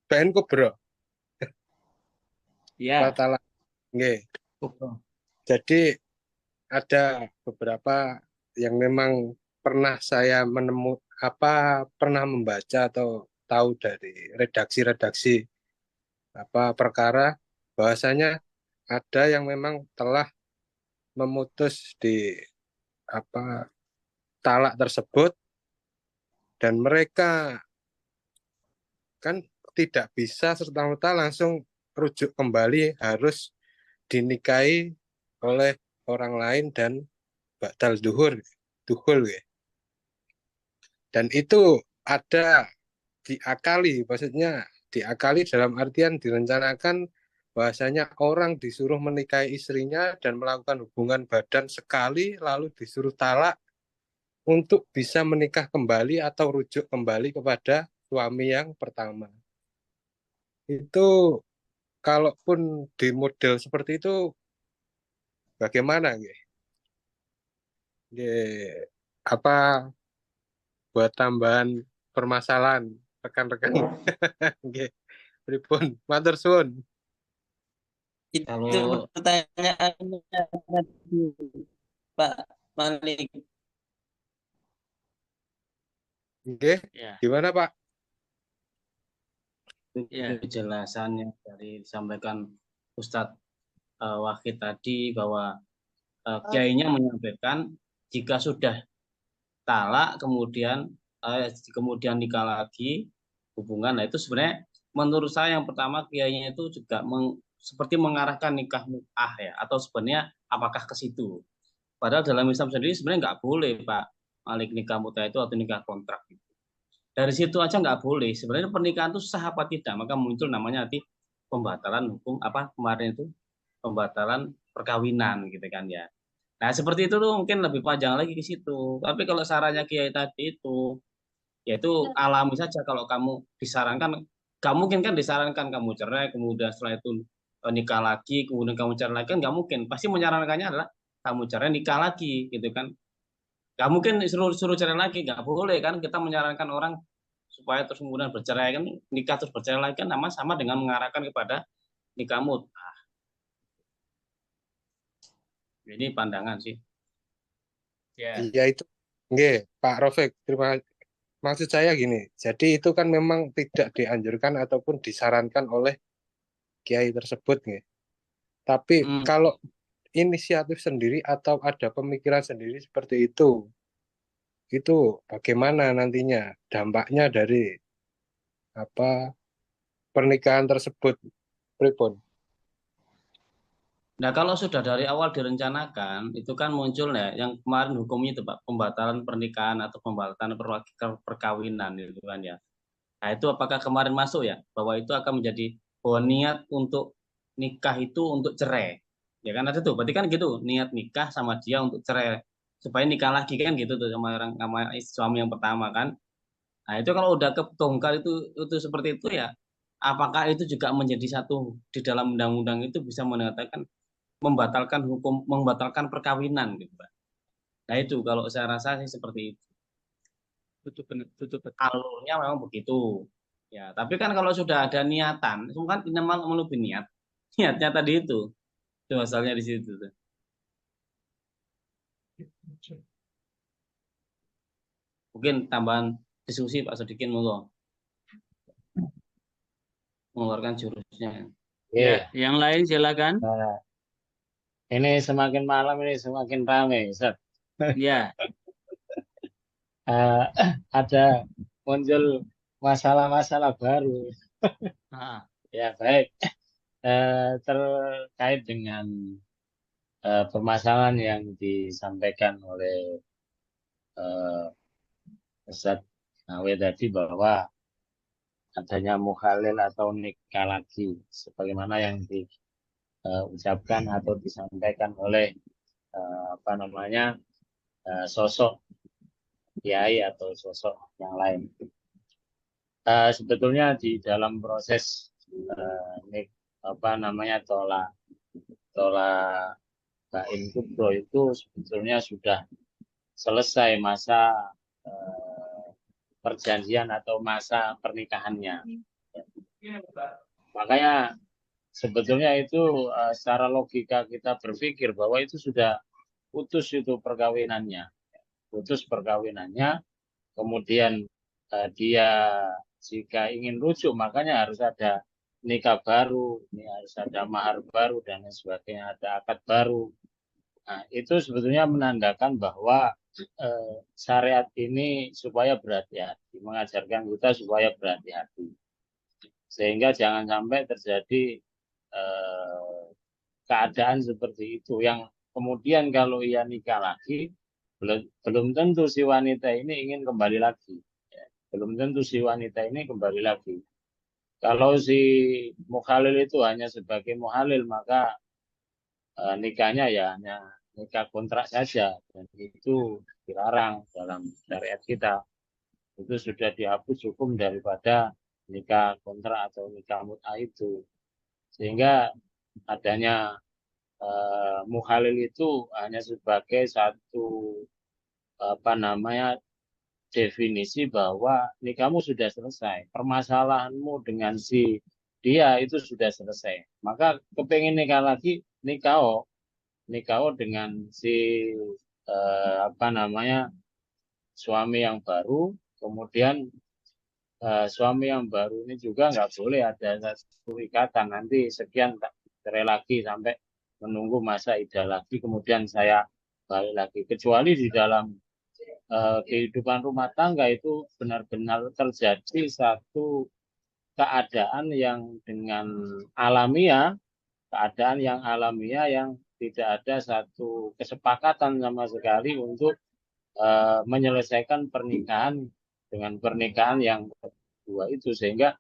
Bain kubro, apa Ya. talak nggih. Jadi ada beberapa yang memang pernah saya pernah membaca atau tahu dari redaksi-redaksi perkara bahwasanya ada yang memang telah memutus di talak tersebut dan mereka kan tidak bisa serta-merta langsung rujuk kembali, harus dinikahi oleh orang lain dan batal duhul ya. Dan itu ada diakali, maksudnya diakali dalam artian direncanakan bahwasanya orang disuruh menikahi istrinya dan melakukan hubungan badan sekali lalu disuruh talak untuk bisa menikah kembali atau rujuk kembali kepada suami yang pertama. Itu kalaupun di model seperti itu bagaimana nggih? Nggih, apa buat tambahan permasalahan rekan-rekan nggih. Pripun? Matur suwun. Itu Kalau pertanyaannya tadi, Pak Malik. Nggih, Ya. gimana Pak? Ya. penjelasannya dari disampaikan Ustadz Wahid tadi bahwa kiainya menyampaikan jika sudah talak kemudian nikah lagi hubungan, nah itu sebenarnya menurut saya yang pertama kiainya itu juga seperti mengarahkan nikah mut'ah ya, atau sebenarnya apakah ke situ, padahal dalam Islam sendiri sebenarnya nggak boleh Pak Malik nikah mut'ah itu atau nikah kontrak gitu. Dari situ aja nggak boleh sebenarnya pernikahan itu sah apa tidak, maka muncul namanya nanti pembatalan hukum kemarin itu pembatalan perkawinan gitu kan ya. Nah, seperti itu tuh mungkin lebih panjang lagi ke situ. Tapi kalau sarannya Kiai tadi itu, yaitu alami saja kalau kamu disarankan, gak mungkin kan disarankan kamu cerai, kemudian setelah itu nikah lagi, kemudian kamu cerai lagi, kan gak mungkin. Pasti menyarankannya adalah kamu cerai nikah lagi, gitu kan. Gak mungkin suruh cerai lagi, gak boleh kan. Kita menyarankan orang supaya terus kemudian bercerai kan, nikah terus bercerai lagi kan sama dengan mengarahkan kepada nikah mut'ah. Ini pandangan sih. Ya. Iya itu. Nggih, Pak Rofik, maksud saya gini. Jadi itu kan memang tidak dianjurkan ataupun disarankan oleh kiai tersebut nggih. Tapi kalau inisiatif sendiri atau ada pemikiran sendiri seperti itu bagaimana nantinya dampaknya dari pernikahan tersebut, Pripun? Nah, kalau sudah dari awal direncanakan, itu kan muncul ya, yang kemarin hukumnya itu Pak, pembatalan pernikahan atau pembatalan perkawinan itu kan ya. Nah, itu apakah kemarin masuk ya, bahwa itu akan menjadi bahwa niat untuk nikah itu untuk cerai. Ya kan ada tuh, berarti kan gitu, niat nikah sama dia untuk cerai supaya nikah lagi kan gitu tuh sama suami yang pertama kan. Nah, itu kalau udah kebongkar itu seperti itu ya, apakah itu juga menjadi satu di dalam undang-undang itu bisa mengatakan membatalkan hukum, membatalkan perkawinan gitu, Pak. Nah itu kalau saya rasa sih seperti itu. Betul benar, betul betul. Alurnya memang begitu. Ya, tapi kan kalau sudah ada niatan, itu kan minimal melubi niat. Niatnya tadi itu masalahnya di situ tuh. Mungkin tambahan diskusi Pak Sodikin monggo mengeluarkan jurusnya. Ya, Oke. yang lain silakan. Nah, ini semakin malam ini semakin ramai, Ustaz. Ya, Eh, ada muncul masalah-masalah baru. ah, Ya, baik. Terkait dengan permasalahan yang disampaikan oleh eh, Ustaz Nawe tadi bahwa adanya mukhalil atau nikah lagi, sebagaimana yang diucapkan atau disampaikan oleh apa namanya sosok kiai atau sosok yang lain. Sebetulnya di dalam proses apa namanya tolak bain kubro itu sebetulnya sudah selesai masa perjanjian atau masa pernikahannya. Makanya sebetulnya itu secara logika kita berpikir bahwa itu sudah putus itu perkawinannya. Putus perkawinannya, kemudian dia jika ingin rujuk makanya harus ada nikah baru, ini harus ada mahar baru dan lain sebagainya, ada akad baru. Nah, itu sebetulnya menandakan bahwa syariat ini supaya berhati-hati, mengajarkan kita supaya berhati-hati. Sehingga jangan sampai terjadi keadaan seperti itu yang kemudian kalau ia nikah lagi belum tentu si wanita ini ingin kembali lagi. Belum tentu si wanita ini kembali lagi. Kalau si mukhalil itu hanya sebagai mukhalil maka nikahnya ya hanya nikah kontrak saja dan itu dilarang dalam syariat kita. Itu sudah dihapus hukum daripada nikah kontrak atau nikah mut'ah itu. Sehingga adanya mukhalil itu hanya sebagai satu apa namanya definisi bahwa nikahmu sudah selesai, permasalahanmu dengan si dia itu sudah selesai. Maka kepengen nikah lagi, nikah dengan si apa namanya suami yang baru, kemudian suami yang baru ini juga nggak boleh ada satu ikatan nanti sekian cerai lagi sampai menunggu masa idah lagi kemudian saya balik lagi kecuali di dalam kehidupan rumah tangga itu benar-benar terjadi satu keadaan yang dengan keadaan yang alamiah yang tidak ada satu kesepakatan sama sekali untuk menyelesaikan pernikahan dengan pernikahan yang kedua itu sehingga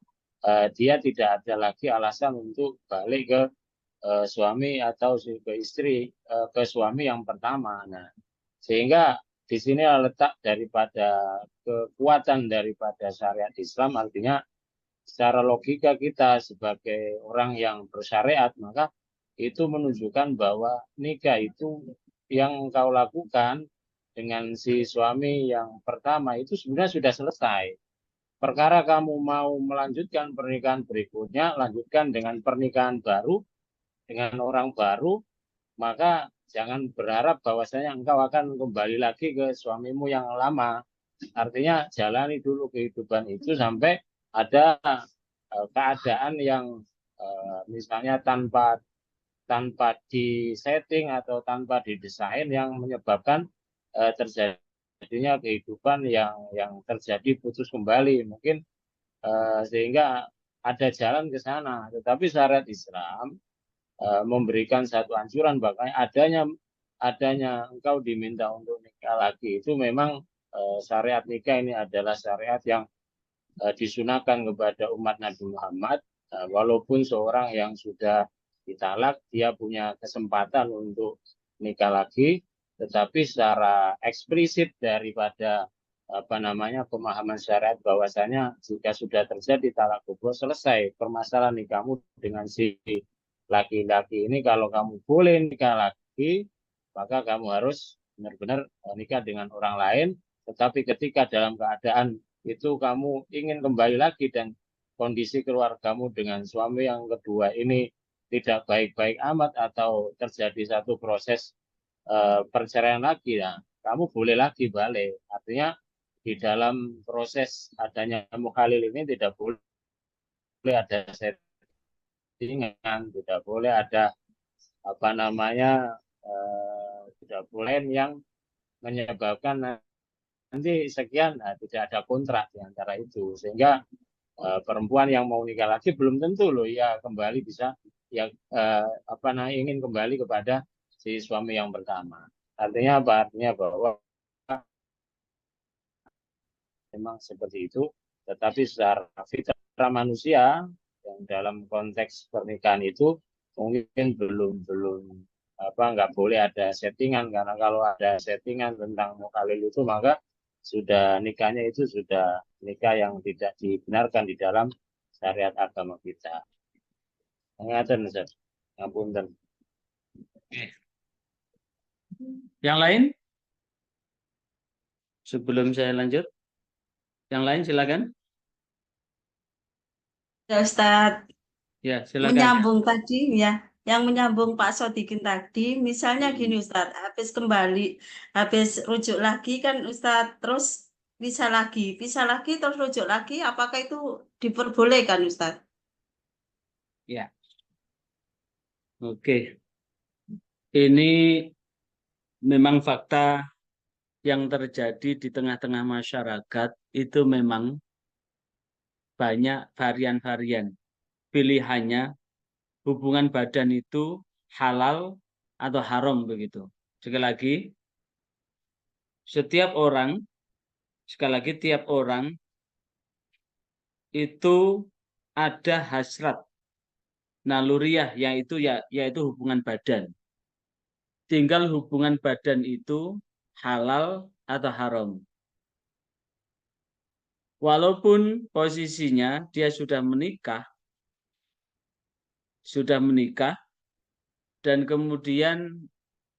dia tidak ada lagi alasan untuk balik ke suami atau ke istri ke suami yang pertama. Nah, sehingga di sini letak daripada kekuatan daripada syariat Islam artinya secara logika kita sebagai orang yang bersyariat maka itu menunjukkan bahwa nikah itu yang kau lakukan dengan si suami yang pertama itu sebenarnya sudah selesai. Perkara kamu mau melanjutkan pernikahan berikutnya, lanjutkan dengan pernikahan baru, dengan orang baru, maka jangan berharap bahwasanya engkau akan kembali lagi ke suamimu yang lama. Artinya jalani dulu kehidupan itu sampai ada keadaan yang misalnya tanpa disetting atau tanpa didesain yang menyebabkan terjadinya kehidupan yang terjadi putus kembali mungkin sehingga ada jalan ke sana. Tetapi syariat Islam memberikan satu anjuran bahkan adanya engkau diminta untuk nikah lagi itu memang syariat nikah ini adalah syariat yang disunahkan kepada umat Nabi Muhammad walaupun seorang yang sudah ditalak dia punya kesempatan untuk nikah lagi tetapi secara eksplisit daripada pemahaman syariat bahwasanya jika sudah terjadi talak kubur, selesai permasalahan nikahmu dengan si laki-laki ini. Kalau kamu boleh nikah lagi, maka kamu harus benar-benar nikah dengan orang lain. Tetapi ketika dalam keadaan itu kamu ingin kembali lagi dan kondisi keluargamu dengan suami yang kedua ini tidak baik-baik amat atau terjadi satu proses perceraian lagi, ya kamu boleh lagi balik. Artinya di dalam proses adanya mukhalil ini tidak boleh ada settingan, tidak boleh ada tidak boleh yang menyebabkan nanti sekian, tidak ada kontrak di antara itu, sehingga perempuan yang mau nikah lagi belum tentu loh ya kembali bisa ya ingin kembali kepada si suami yang pertama. Artinya apa? Artinya bahwa memang seperti itu, tetapi secara fitrah manusia yang dalam konteks pernikahan itu mungkin belum nggak boleh ada settingan, karena kalau ada settingan tentang mukhalil itu maka sudah nikahnya itu sudah nikah yang tidak dibenarkan di dalam syariat agama kita. Ngaten, Ustaz. Ngapunten. Yang lain? Sebelum saya lanjut, yang lain silakan. Ya Ustadz, Ya, silakan. menyambung tadi ya, yang menyambung Pak Sodikin tadi, misalnya gini Ustadz, habis rujuk lagi kan Ustadz, terus pisah lagi terus rujuk lagi, apakah itu diperbolehkan Ustadz? Ya. Oke. Ini memang fakta yang terjadi di tengah-tengah masyarakat itu memang banyak varian-varian. Pilihannya hubungan badan itu halal atau haram begitu. Sekali lagi, tiap orang itu ada hasrat naluriah yaitu hubungan badan. Tinggal hubungan badan itu halal atau haram. Walaupun posisinya dia sudah menikah dan kemudian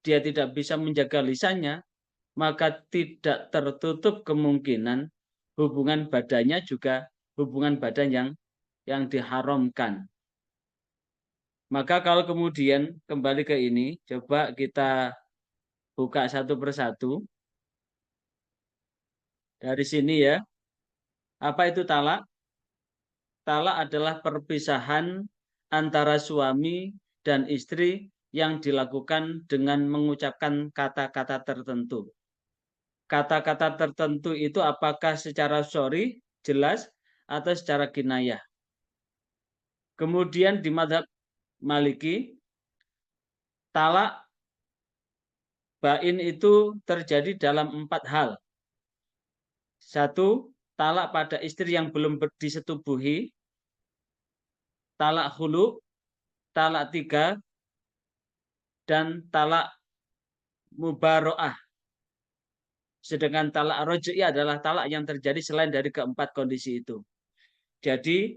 dia tidak bisa menjaga lisannya, maka tidak tertutup kemungkinan hubungan badannya juga hubungan badan yang diharamkan. Maka kalau kemudian kembali ke ini, coba kita buka satu persatu. Dari sini ya, apa itu talak? Talak adalah perpisahan antara suami dan istri yang dilakukan dengan mengucapkan kata-kata tertentu. Kata-kata tertentu itu apakah secara syar'i jelas atau secara kinayah. Kemudian di mazhab Maliki, talak bain itu terjadi dalam 4 hal. 1, talak pada istri yang belum disetubuhi, talak hulu, talak 3, dan talak mubaro'ah. Sedangkan talak roj'i adalah talak yang terjadi selain dari keempat kondisi itu. Jadi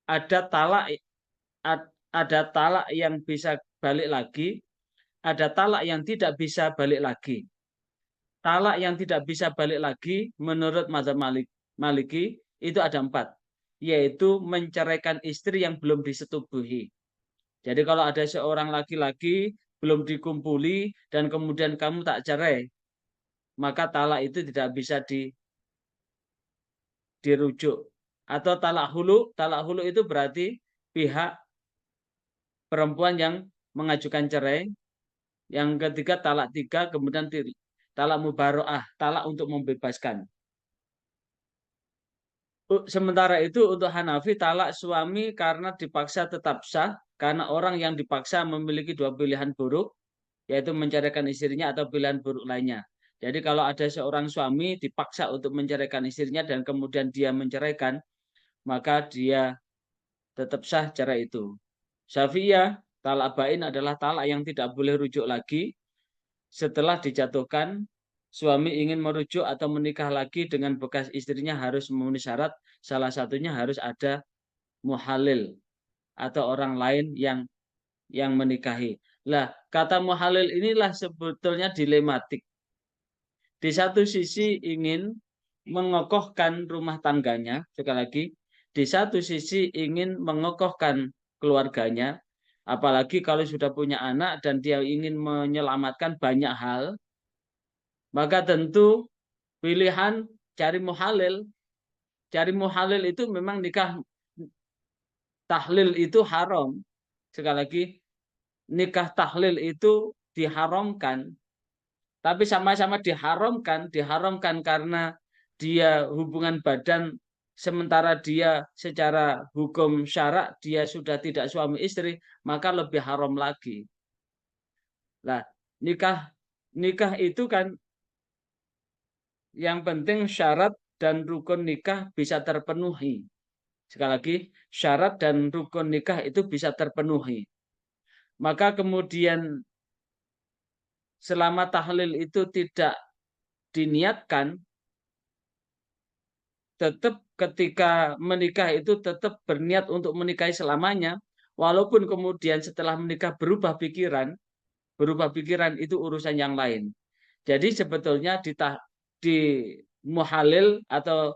ada talak yang bisa balik lagi, ada talak yang tidak bisa balik lagi. Talak yang tidak bisa balik lagi menurut mazhab Maliki itu ada 4, yaitu menceraikan istri yang belum disetubuhi. Jadi kalau ada seorang laki-laki belum dikumpuli dan kemudian kamu tak cerai, maka talak itu tidak bisa dirujuk. Atau talak hulu itu berarti pihak perempuan yang mengajukan cerai. Yang ketiga talak 3, kemudian talak mubaro'ah, talak untuk membebaskan. Sementara itu untuk Hanafi, talak suami karena dipaksa tetap sah, karena orang yang dipaksa memiliki 2 pilihan buruk, yaitu menceraikan istrinya atau pilihan buruk lainnya. Jadi kalau ada seorang suami dipaksa untuk menceraikan istrinya dan kemudian dia menceraikan, maka dia tetap sah cerai itu. Syafi'iyah, talak bain adalah talak yang tidak boleh rujuk lagi setelah dijatuhkan suami ingin merujuk atau menikah lagi dengan bekas istrinya harus memenuhi syarat, salah satunya harus ada muhalil atau orang lain yang menikahi. Lah, kata muhalil inilah sebetulnya dilematik. Di satu sisi ingin mengokohkan rumah tangganya, sekali lagi, di satu sisi ingin mengokohkan keluarganya, apalagi kalau sudah punya anak dan dia ingin menyelamatkan banyak hal, maka tentu pilihan cari muhalil. Cari muhalil itu memang nikah tahlil itu haram. Sekali lagi, nikah tahlil itu diharamkan. Tapi sama-sama diharamkan karena dia hubungan badan sementara dia secara hukum syarak dia sudah tidak suami istri, maka lebih haram lagi. Nah, nikah itu kan yang penting syarat dan rukun nikah bisa terpenuhi. Sekali lagi, syarat dan rukun nikah itu bisa terpenuhi. Maka kemudian selama tahlil itu tidak diniatkan, tetap ketika menikah itu tetap berniat untuk menikahi selamanya, walaupun kemudian setelah menikah berubah pikiran itu urusan yang lain. Jadi sebetulnya di muhalil atau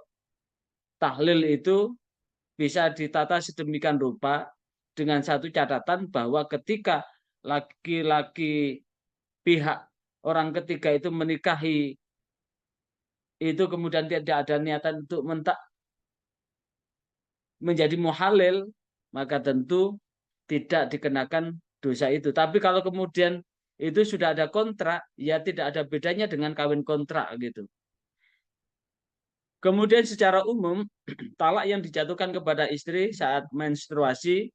tahlil itu bisa ditata sedemikian rupa dengan satu catatan bahwa ketika laki-laki pihak orang ketiga itu menikahi itu kemudian tidak ada niatan untuk menjadi muhalil, maka tentu tidak dikenakan dosa itu. Tapi kalau kemudian itu sudah ada kontrak, ya tidak ada bedanya dengan kawin kontrak gitu. Kemudian secara umum, talak yang dijatuhkan kepada istri saat menstruasi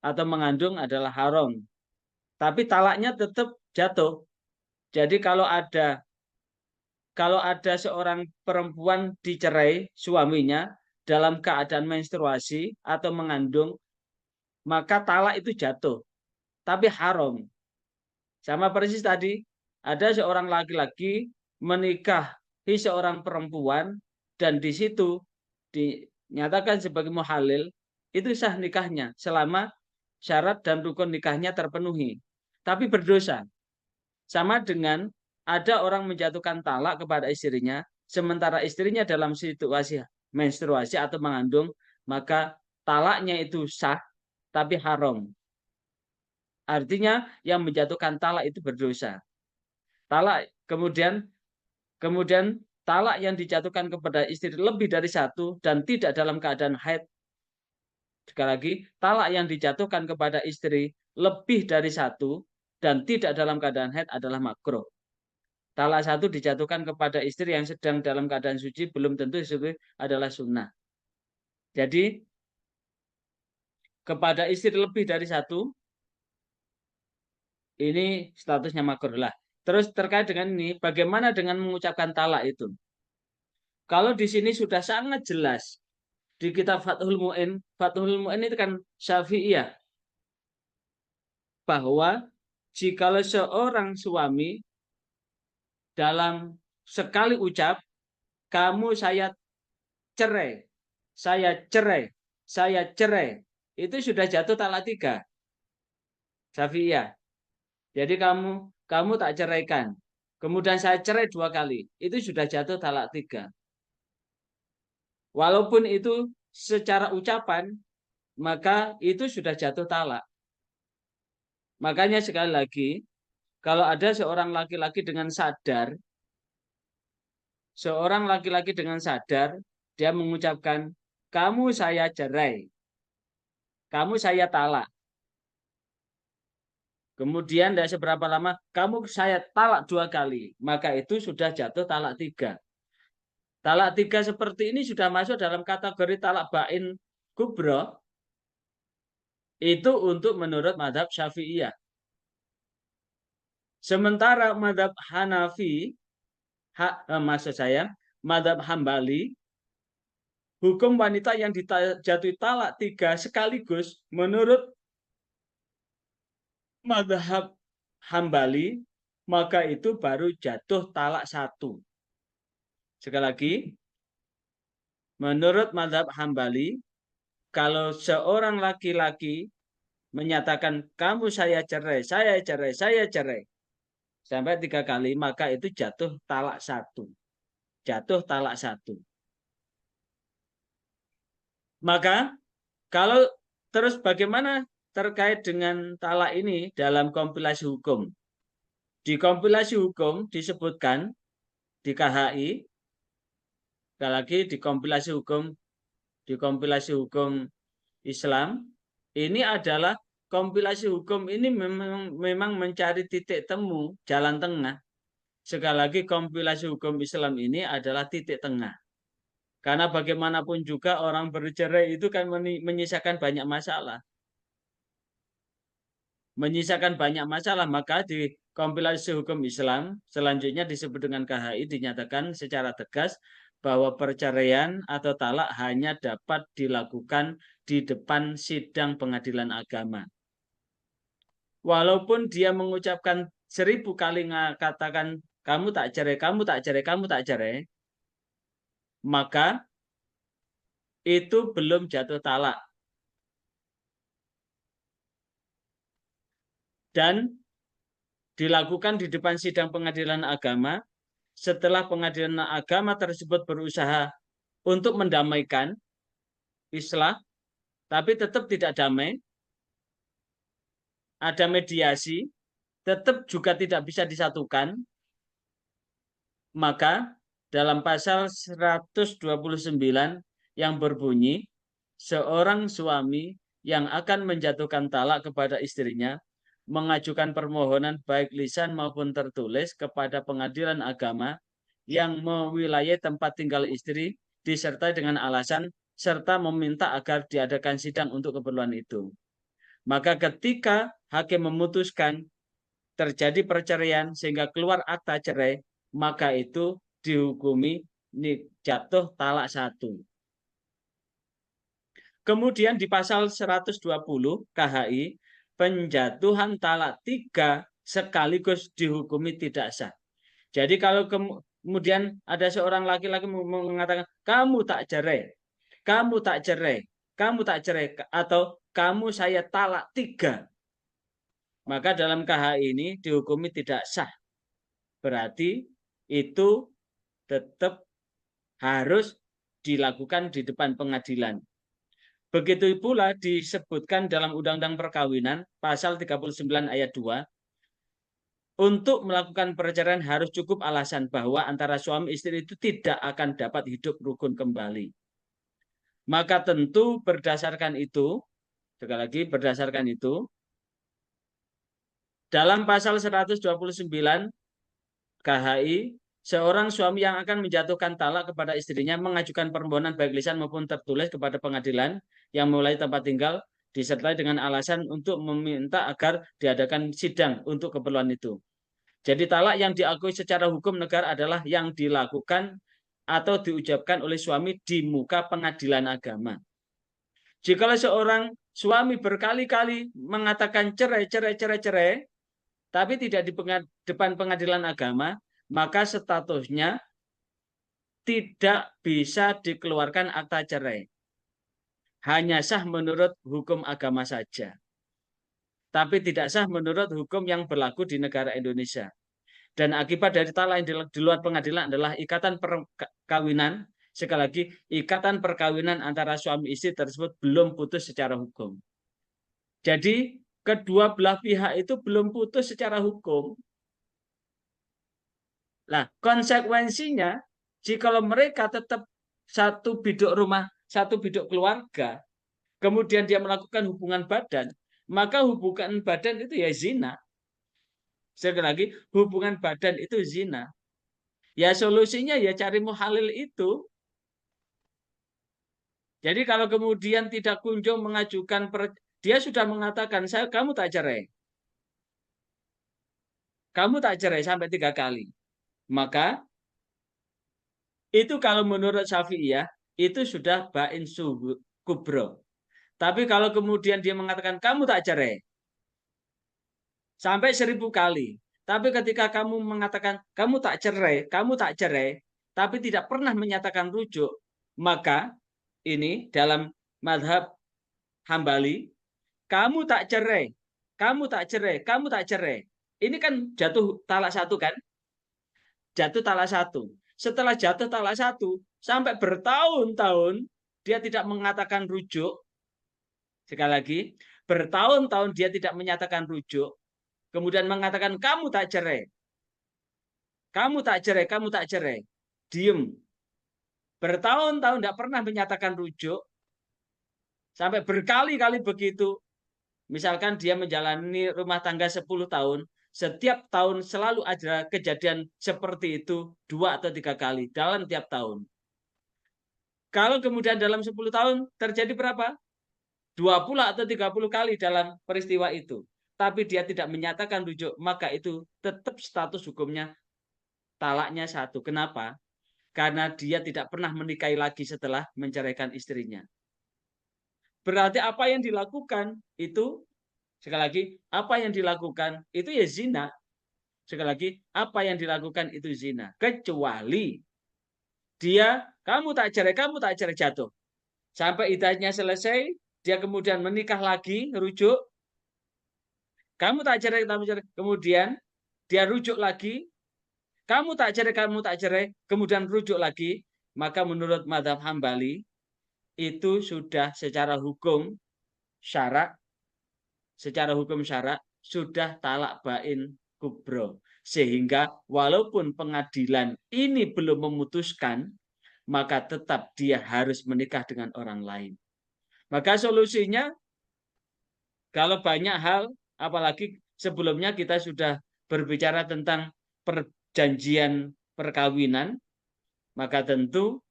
atau mengandung adalah haram. Tapi talaknya tetap jatuh. Jadi kalau ada seorang perempuan dicerai suaminya dalam keadaan menstruasi atau mengandung, maka talak itu jatuh. Tapi haram. Sama persis tadi, ada seorang laki-laki menikahi seorang perempuan dan di situ dinyatakan sebagai muhalil, itu sah nikahnya selama syarat dan rukun nikahnya terpenuhi. Tapi berdosa. Sama dengan ada orang menjatuhkan talak kepada istrinya, sementara istrinya dalam situasi menstruasi atau mengandung, maka talaknya itu sah, tapi haram. Artinya yang menjatuhkan talak itu berdosa. Talak kemudian talak yang dijatuhkan kepada istri lebih dari satu dan tidak dalam keadaan haid. Sekali lagi, talak yang dijatuhkan kepada istri lebih dari satu dan tidak dalam keadaan haid adalah makruh. Talak satu dijatuhkan kepada istri yang sedang dalam keadaan suci belum tentu itu adalah sunnah. Jadi kepada istri lebih dari satu ini statusnya makruh lah. Terus terkait dengan ini, bagaimana dengan mengucapkan talak itu? Kalau di sini sudah sangat jelas di kitab Fathul Mu'in itu kan Syafi'iyah, bahwa jikalau seorang suami dalam sekali ucap, kamu saya cerai, saya cerai, saya cerai, itu sudah jatuh talak 3. Syafi'iyah. Jadi kamu tak ceraikan. Kemudian saya cerai 2 kali. Itu sudah jatuh talak 3. Walaupun itu secara ucapan, maka itu sudah jatuh talak. Makanya sekali lagi, kalau ada seorang laki-laki dengan sadar, dia mengucapkan, kamu saya cerai, kamu saya talak. Kemudian dari seberapa lama, kamu saya talak 2 kali. Maka itu sudah jatuh talak 3. Talak 3 seperti ini sudah masuk dalam kategori talak bain kubro. Itu untuk menurut mazhab Syafi'iyah. Sementara mazhab Hanafi, mazhab Hambali, hukum wanita yang dijatuhi talak 3 sekaligus menurut mazhab Hambali maka itu baru jatuh talak 1. Sekali lagi, menurut mazhab Hambali, kalau seorang laki-laki menyatakan kamu saya cerai, saya cerai, saya cerai sampai 3 kali, maka itu jatuh talak 1. Jatuh talak 1. Maka kalau terus bagaimana terkait dengan talak ini dalam kompilasi hukum? Di kompilasi hukum disebutkan di KHI, sekali lagi di kompilasi hukum Islam, ini adalah kompilasi hukum ini memang mencari titik temu, jalan tengah. Sekali lagi kompilasi hukum Islam ini adalah titik tengah. Karena bagaimanapun juga orang bercerai itu kan menyisakan banyak masalah. Menyisakan banyak masalah, maka di kompilasi hukum Islam selanjutnya disebut dengan KHI dinyatakan secara tegas bahwa perceraian atau talak hanya dapat dilakukan di depan sidang pengadilan agama. Walaupun dia mengucapkan 1000 kali katakan kamu tak cerai, kamu tak cerai, kamu tak cerai, maka itu belum jatuh talak. Dan dilakukan di depan sidang pengadilan agama setelah pengadilan agama tersebut berusaha untuk mendamaikan, islah, tapi tetap tidak damai, ada mediasi, tetap juga tidak bisa disatukan, maka dalam pasal 129 yang berbunyi, seorang suami yang akan menjatuhkan talak kepada istrinya mengajukan permohonan baik lisan maupun tertulis kepada pengadilan agama yang mewilayai tempat tinggal istri disertai dengan alasan serta meminta agar diadakan sidang untuk keperluan itu. Maka ketika hakim memutuskan terjadi perceraian sehingga keluar akta cerai, maka itu dihukumi jatuh talak 1. Kemudian di pasal 120 KHI, penjatuhan talak 3 sekaligus dihukumi tidak sah. Jadi kalau kemudian ada seorang laki-laki mengatakan kamu tak cerai, kamu tak cerai, kamu tak cerai, atau kamu saya talak 3, maka dalam KHI ini dihukumi tidak sah. Berarti itu tetap harus dilakukan di depan pengadilan. Begitu pula disebutkan dalam Undang-Undang Perkawinan pasal 39 ayat 2, untuk melakukan perceraian harus cukup alasan bahwa antara suami istri itu tidak akan dapat hidup rukun kembali. Maka tentu berdasarkan itu, sekali lagi berdasarkan itu, dalam pasal 129 KHI, seorang suami yang akan menjatuhkan talak kepada istrinya mengajukan permohonan baik lisan maupun tertulis kepada pengadilan yang mulai tempat tinggal disertai dengan alasan untuk meminta agar diadakan sidang untuk keperluan itu. Jadi talak yang diakui secara hukum negara adalah yang dilakukan atau diucapkan oleh suami di muka pengadilan agama. Jika seorang suami berkali-kali mengatakan cerai, tapi tidak di depan pengadilan agama, maka statusnya tidak bisa dikeluarkan akta cerai. Hanya sah menurut hukum agama saja. Tapi tidak sah menurut hukum yang berlaku di negara Indonesia. Dan akibat dari talak yang di luar pengadilan adalah ikatan perkawinan. Sekali lagi, ikatan perkawinan antara suami istri tersebut belum putus secara hukum. Jadi, kedua belah pihak itu belum putus secara hukum. Nah, konsekuensinya, jika mereka tetap satu biduk rumah, satu biduk keluarga, kemudian dia melakukan hubungan badan, maka hubungan badan itu ya zina. Sekali lagi, hubungan badan itu zina. Ya solusinya ya cari muhalil itu. Jadi kalau kemudian tidak kunjung mengajukan, dia sudah mengatakan, kamu tak cerai. Kamu tak cerai sampai 3 kali. Maka itu kalau menurut Syafi'iyah, itu sudah ba'in kubro. Tapi kalau kemudian dia mengatakan, kamu tak cerai sampai 1000 kali, Tapi ketika kamu mengatakan kamu tak cerai, tapi tidak pernah menyatakan rujuk, maka ini dalam mazhab Hambali, kamu tak cerai, kamu tak cerai, kamu tak cerai. Ini kan jatuh talak satu kan? Jatuh talak satu. Setelah jatuh talak satu, sampai bertahun-tahun dia tidak mengatakan rujuk. Sekali lagi, bertahun-tahun dia tidak menyatakan rujuk. Kemudian mengatakan kamu tak cerai. Kamu tak cerai, kamu tak cerai. Diem. Bertahun-tahun tidak pernah menyatakan rujuk. Sampai berkali-kali begitu. Misalkan dia menjalani rumah tangga 10 tahun. Setiap tahun selalu ada kejadian seperti itu 2 atau 3 kali dalam tiap tahun. Kalau kemudian dalam 10 tahun terjadi berapa? 20 atau 30 kali dalam peristiwa itu. Tapi dia tidak menyatakan rujuk, maka itu tetap status hukumnya talaknya 1. Kenapa? Karena dia tidak pernah menikahi lagi setelah menceraikan istrinya. Berarti apa yang dilakukan itu, sekali lagi, apa yang dilakukan itu ya zina. Sekali lagi, apa yang dilakukan itu zina. Kecuali dia, kamu tak cerai jatuh. Sampai iddahnya selesai, dia kemudian menikah lagi, rujuk. Kamu tak cerai, kemudian dia rujuk lagi. Kamu tak cerai, kemudian rujuk lagi. Maka menurut mazhab Hambali, itu sudah secara hukum syarak sudah talak bain kubro. Sehingga walaupun pengadilan ini belum memutuskan, maka tetap dia harus menikah dengan orang lain. Maka solusinya, kalau banyak hal, apalagi sebelumnya kita sudah berbicara tentang perjanjian perkawinan, maka tentu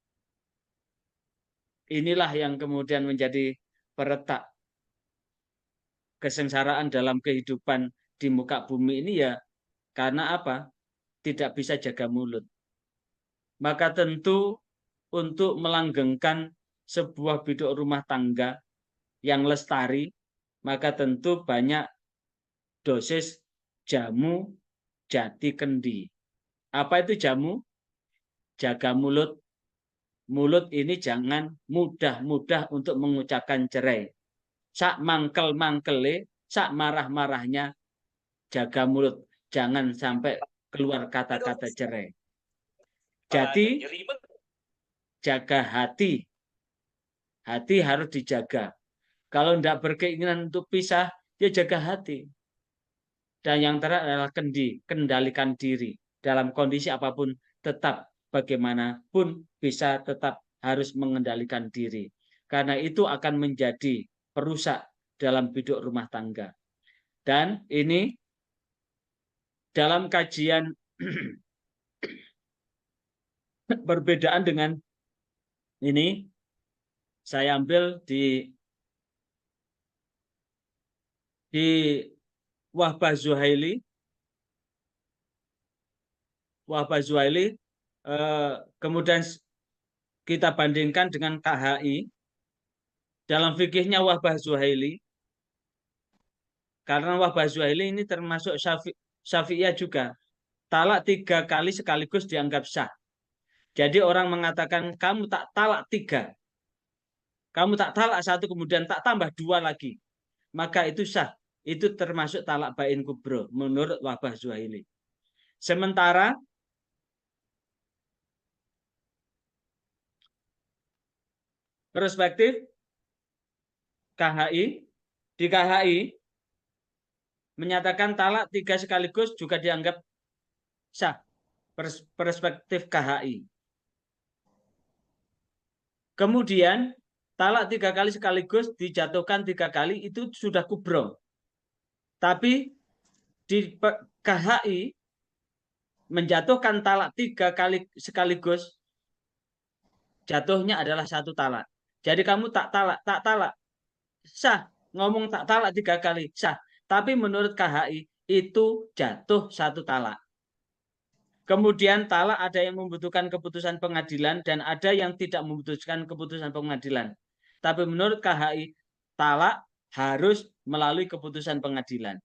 inilah yang kemudian menjadi peretak kesengsaraan dalam kehidupan di muka bumi ini ya karena apa? Tidak bisa jaga mulut. Maka tentu untuk melanggengkan sebuah biduk rumah tangga yang lestari, maka tentu banyak dosis jamu jati kendi. Apa itu jamu? Jaga mulut. Mulut ini jangan mudah-mudah untuk mengucapkan cerai. Sak mangkel-mangkele, sak marah-marahnya, jaga mulut. Jangan sampai keluar kata-kata cerai. Jadi, jaga hati. Hati harus dijaga. Kalau tidak berkeinginan untuk pisah, ya jaga hati. Dan yang terakhir adalah kendi, kendalikan diri. Dalam kondisi apapun, tetap bagaimanapun bisa tetap harus mengendalikan diri. Karena itu akan menjadi perusak dalam biduk rumah tangga. Dan ini dalam kajian perbedaan dengan ini, saya ambil di Wahbah Zuhaili. Kemudian kita bandingkan dengan KHI. Dalam fikihnya Wahbah Zuhaili, karena Wahbah Zuhaili ini termasuk Syafi'iyah juga. Talak 3 kali sekaligus dianggap sah. Jadi orang mengatakan kamu tak talak 3. Kamu tak talak 1 kemudian tak tambah 2 lagi. Maka itu sah. Itu termasuk talak bain kubro menurut Wahbah Zuhaili. Sementara perspektif KHI, di KHI menyatakan talak 3 sekaligus juga dianggap sah. Perspektif KHI. Kemudian talak 3 kali sekaligus dijatuhkan 3 kali itu sudah kubro. Tapi di KHI menjatuhkan talak 3 kali sekaligus jatuhnya adalah 1 talak. Jadi kamu tak talak sah. Ngomong tak talak 3 kali sah. Tapi menurut KHI itu jatuh 1 talak. Kemudian talak ada yang membutuhkan keputusan pengadilan dan ada yang tidak membutuhkan keputusan pengadilan. Tapi menurut KHI talak harus melalui keputusan pengadilan.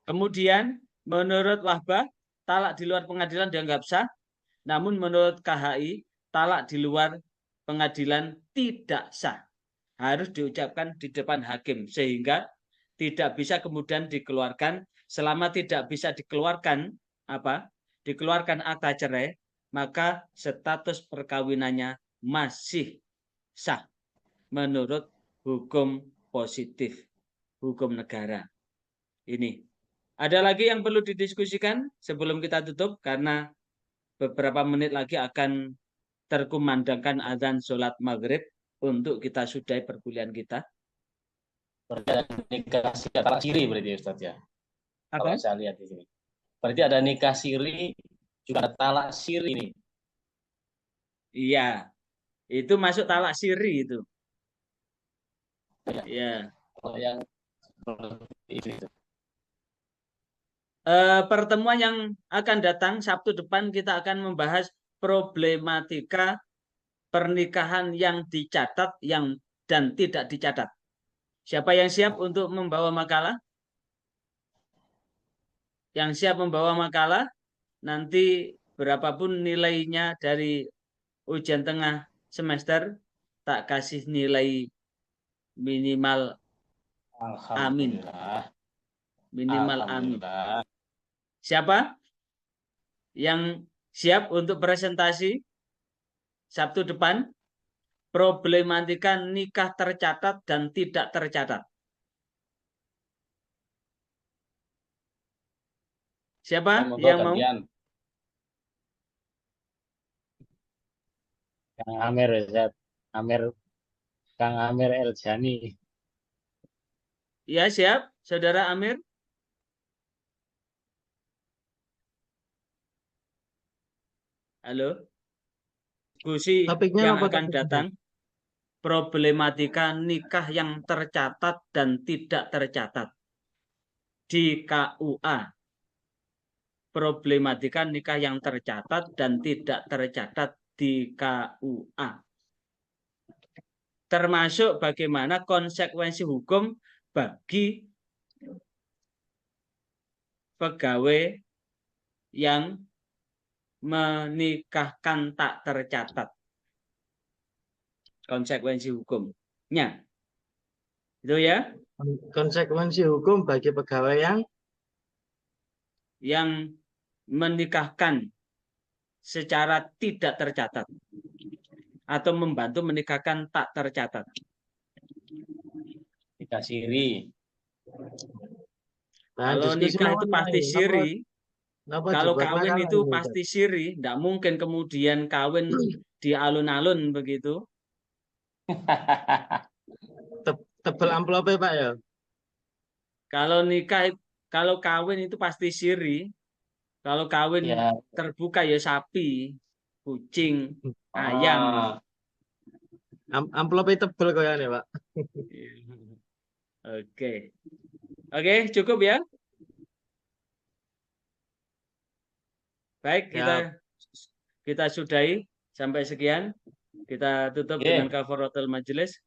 Kemudian menurut Wahbah, talak di luar pengadilan dianggap sah. Namun menurut KHI, talak di luar pengadilan tidak sah. Harus diucapkan di depan hakim. Sehingga tidak bisa kemudian dikeluarkan. Selama tidak bisa dikeluarkan dikeluarkan akta cerai, maka status perkawinannya masih sah menurut hukum positif, hukum negara. Ini. Ada lagi yang perlu didiskusikan sebelum kita tutup, karena beberapa menit lagi akan terkumandangkan azan sholat maghrib untuk kita sudahi perkuliahan kita. Berarti ada nikah siri, talak siri berarti ya Ustaz ya. Kalau saya lihat di sini. Berarti ada nikah siri, juga ada talak siri ini. Iya. Itu masuk talak siri itu. Ya. Kalau yang ini. Pertemuan yang akan datang Sabtu depan kita akan membahas problematika pernikahan yang dicatat dan tidak dicatat. Siapa yang siap untuk membawa makalah? Yang siap membawa makalah, nanti berapapun nilainya dari ujian tengah semester, tak kasih nilai minimal amin. Minimal amin. Siapa yang siap untuk presentasi Sabtu depan? Problematika nikah tercatat dan tidak tercatat. Siapa yang mau? Kang Amir, Ustaz. Kang Amir Eljani. Ya, siap, Saudara Amir. Halo. Diskusi yang akan datang. Problematika nikah yang tercatat dan tidak tercatat di KUA. Problematika nikah yang tercatat dan tidak tercatat di KUA. Termasuk bagaimana konsekuensi hukum bagi pegawai yang menikahkan tak tercatat. Konsekuensi hukumnya. Itu ya. Konsekuensi hukum bagi pegawai yang menikahkan secara tidak tercatat atau membantu menikahkan tak tercatat. Nikah siri. Kalau nikah itu pasti siri. Kalau kawin itu pasti siri. Tidak mungkin kemudian kawin di alun-alun begitu. Tebel amplopnya Pak ya. Kalau nikah, kalau kawin itu pasti siri. Kalau kawin ya terbuka ya sapi, kucing, ayam. Amplopnya tebel kayaknya Pak. Oke, cukup ya. Baik, kita sudahi sampai sekian. Kita tutup dengan kafaratul majelis.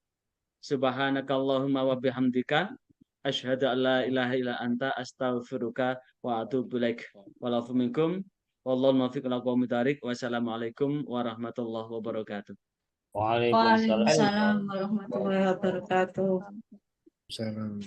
Subhanakallahumma wa bihamdika asyhadu an la ilaha illa anta astaghfiruka wa atubu ilaik. Walafu minkum wallahu muwaffiq ila aqwamit thariq. Wassalamualaikum warahmatullahi wabarakatuh. Waalaikumsalam warahmatullahi wabarakatuh. Salam.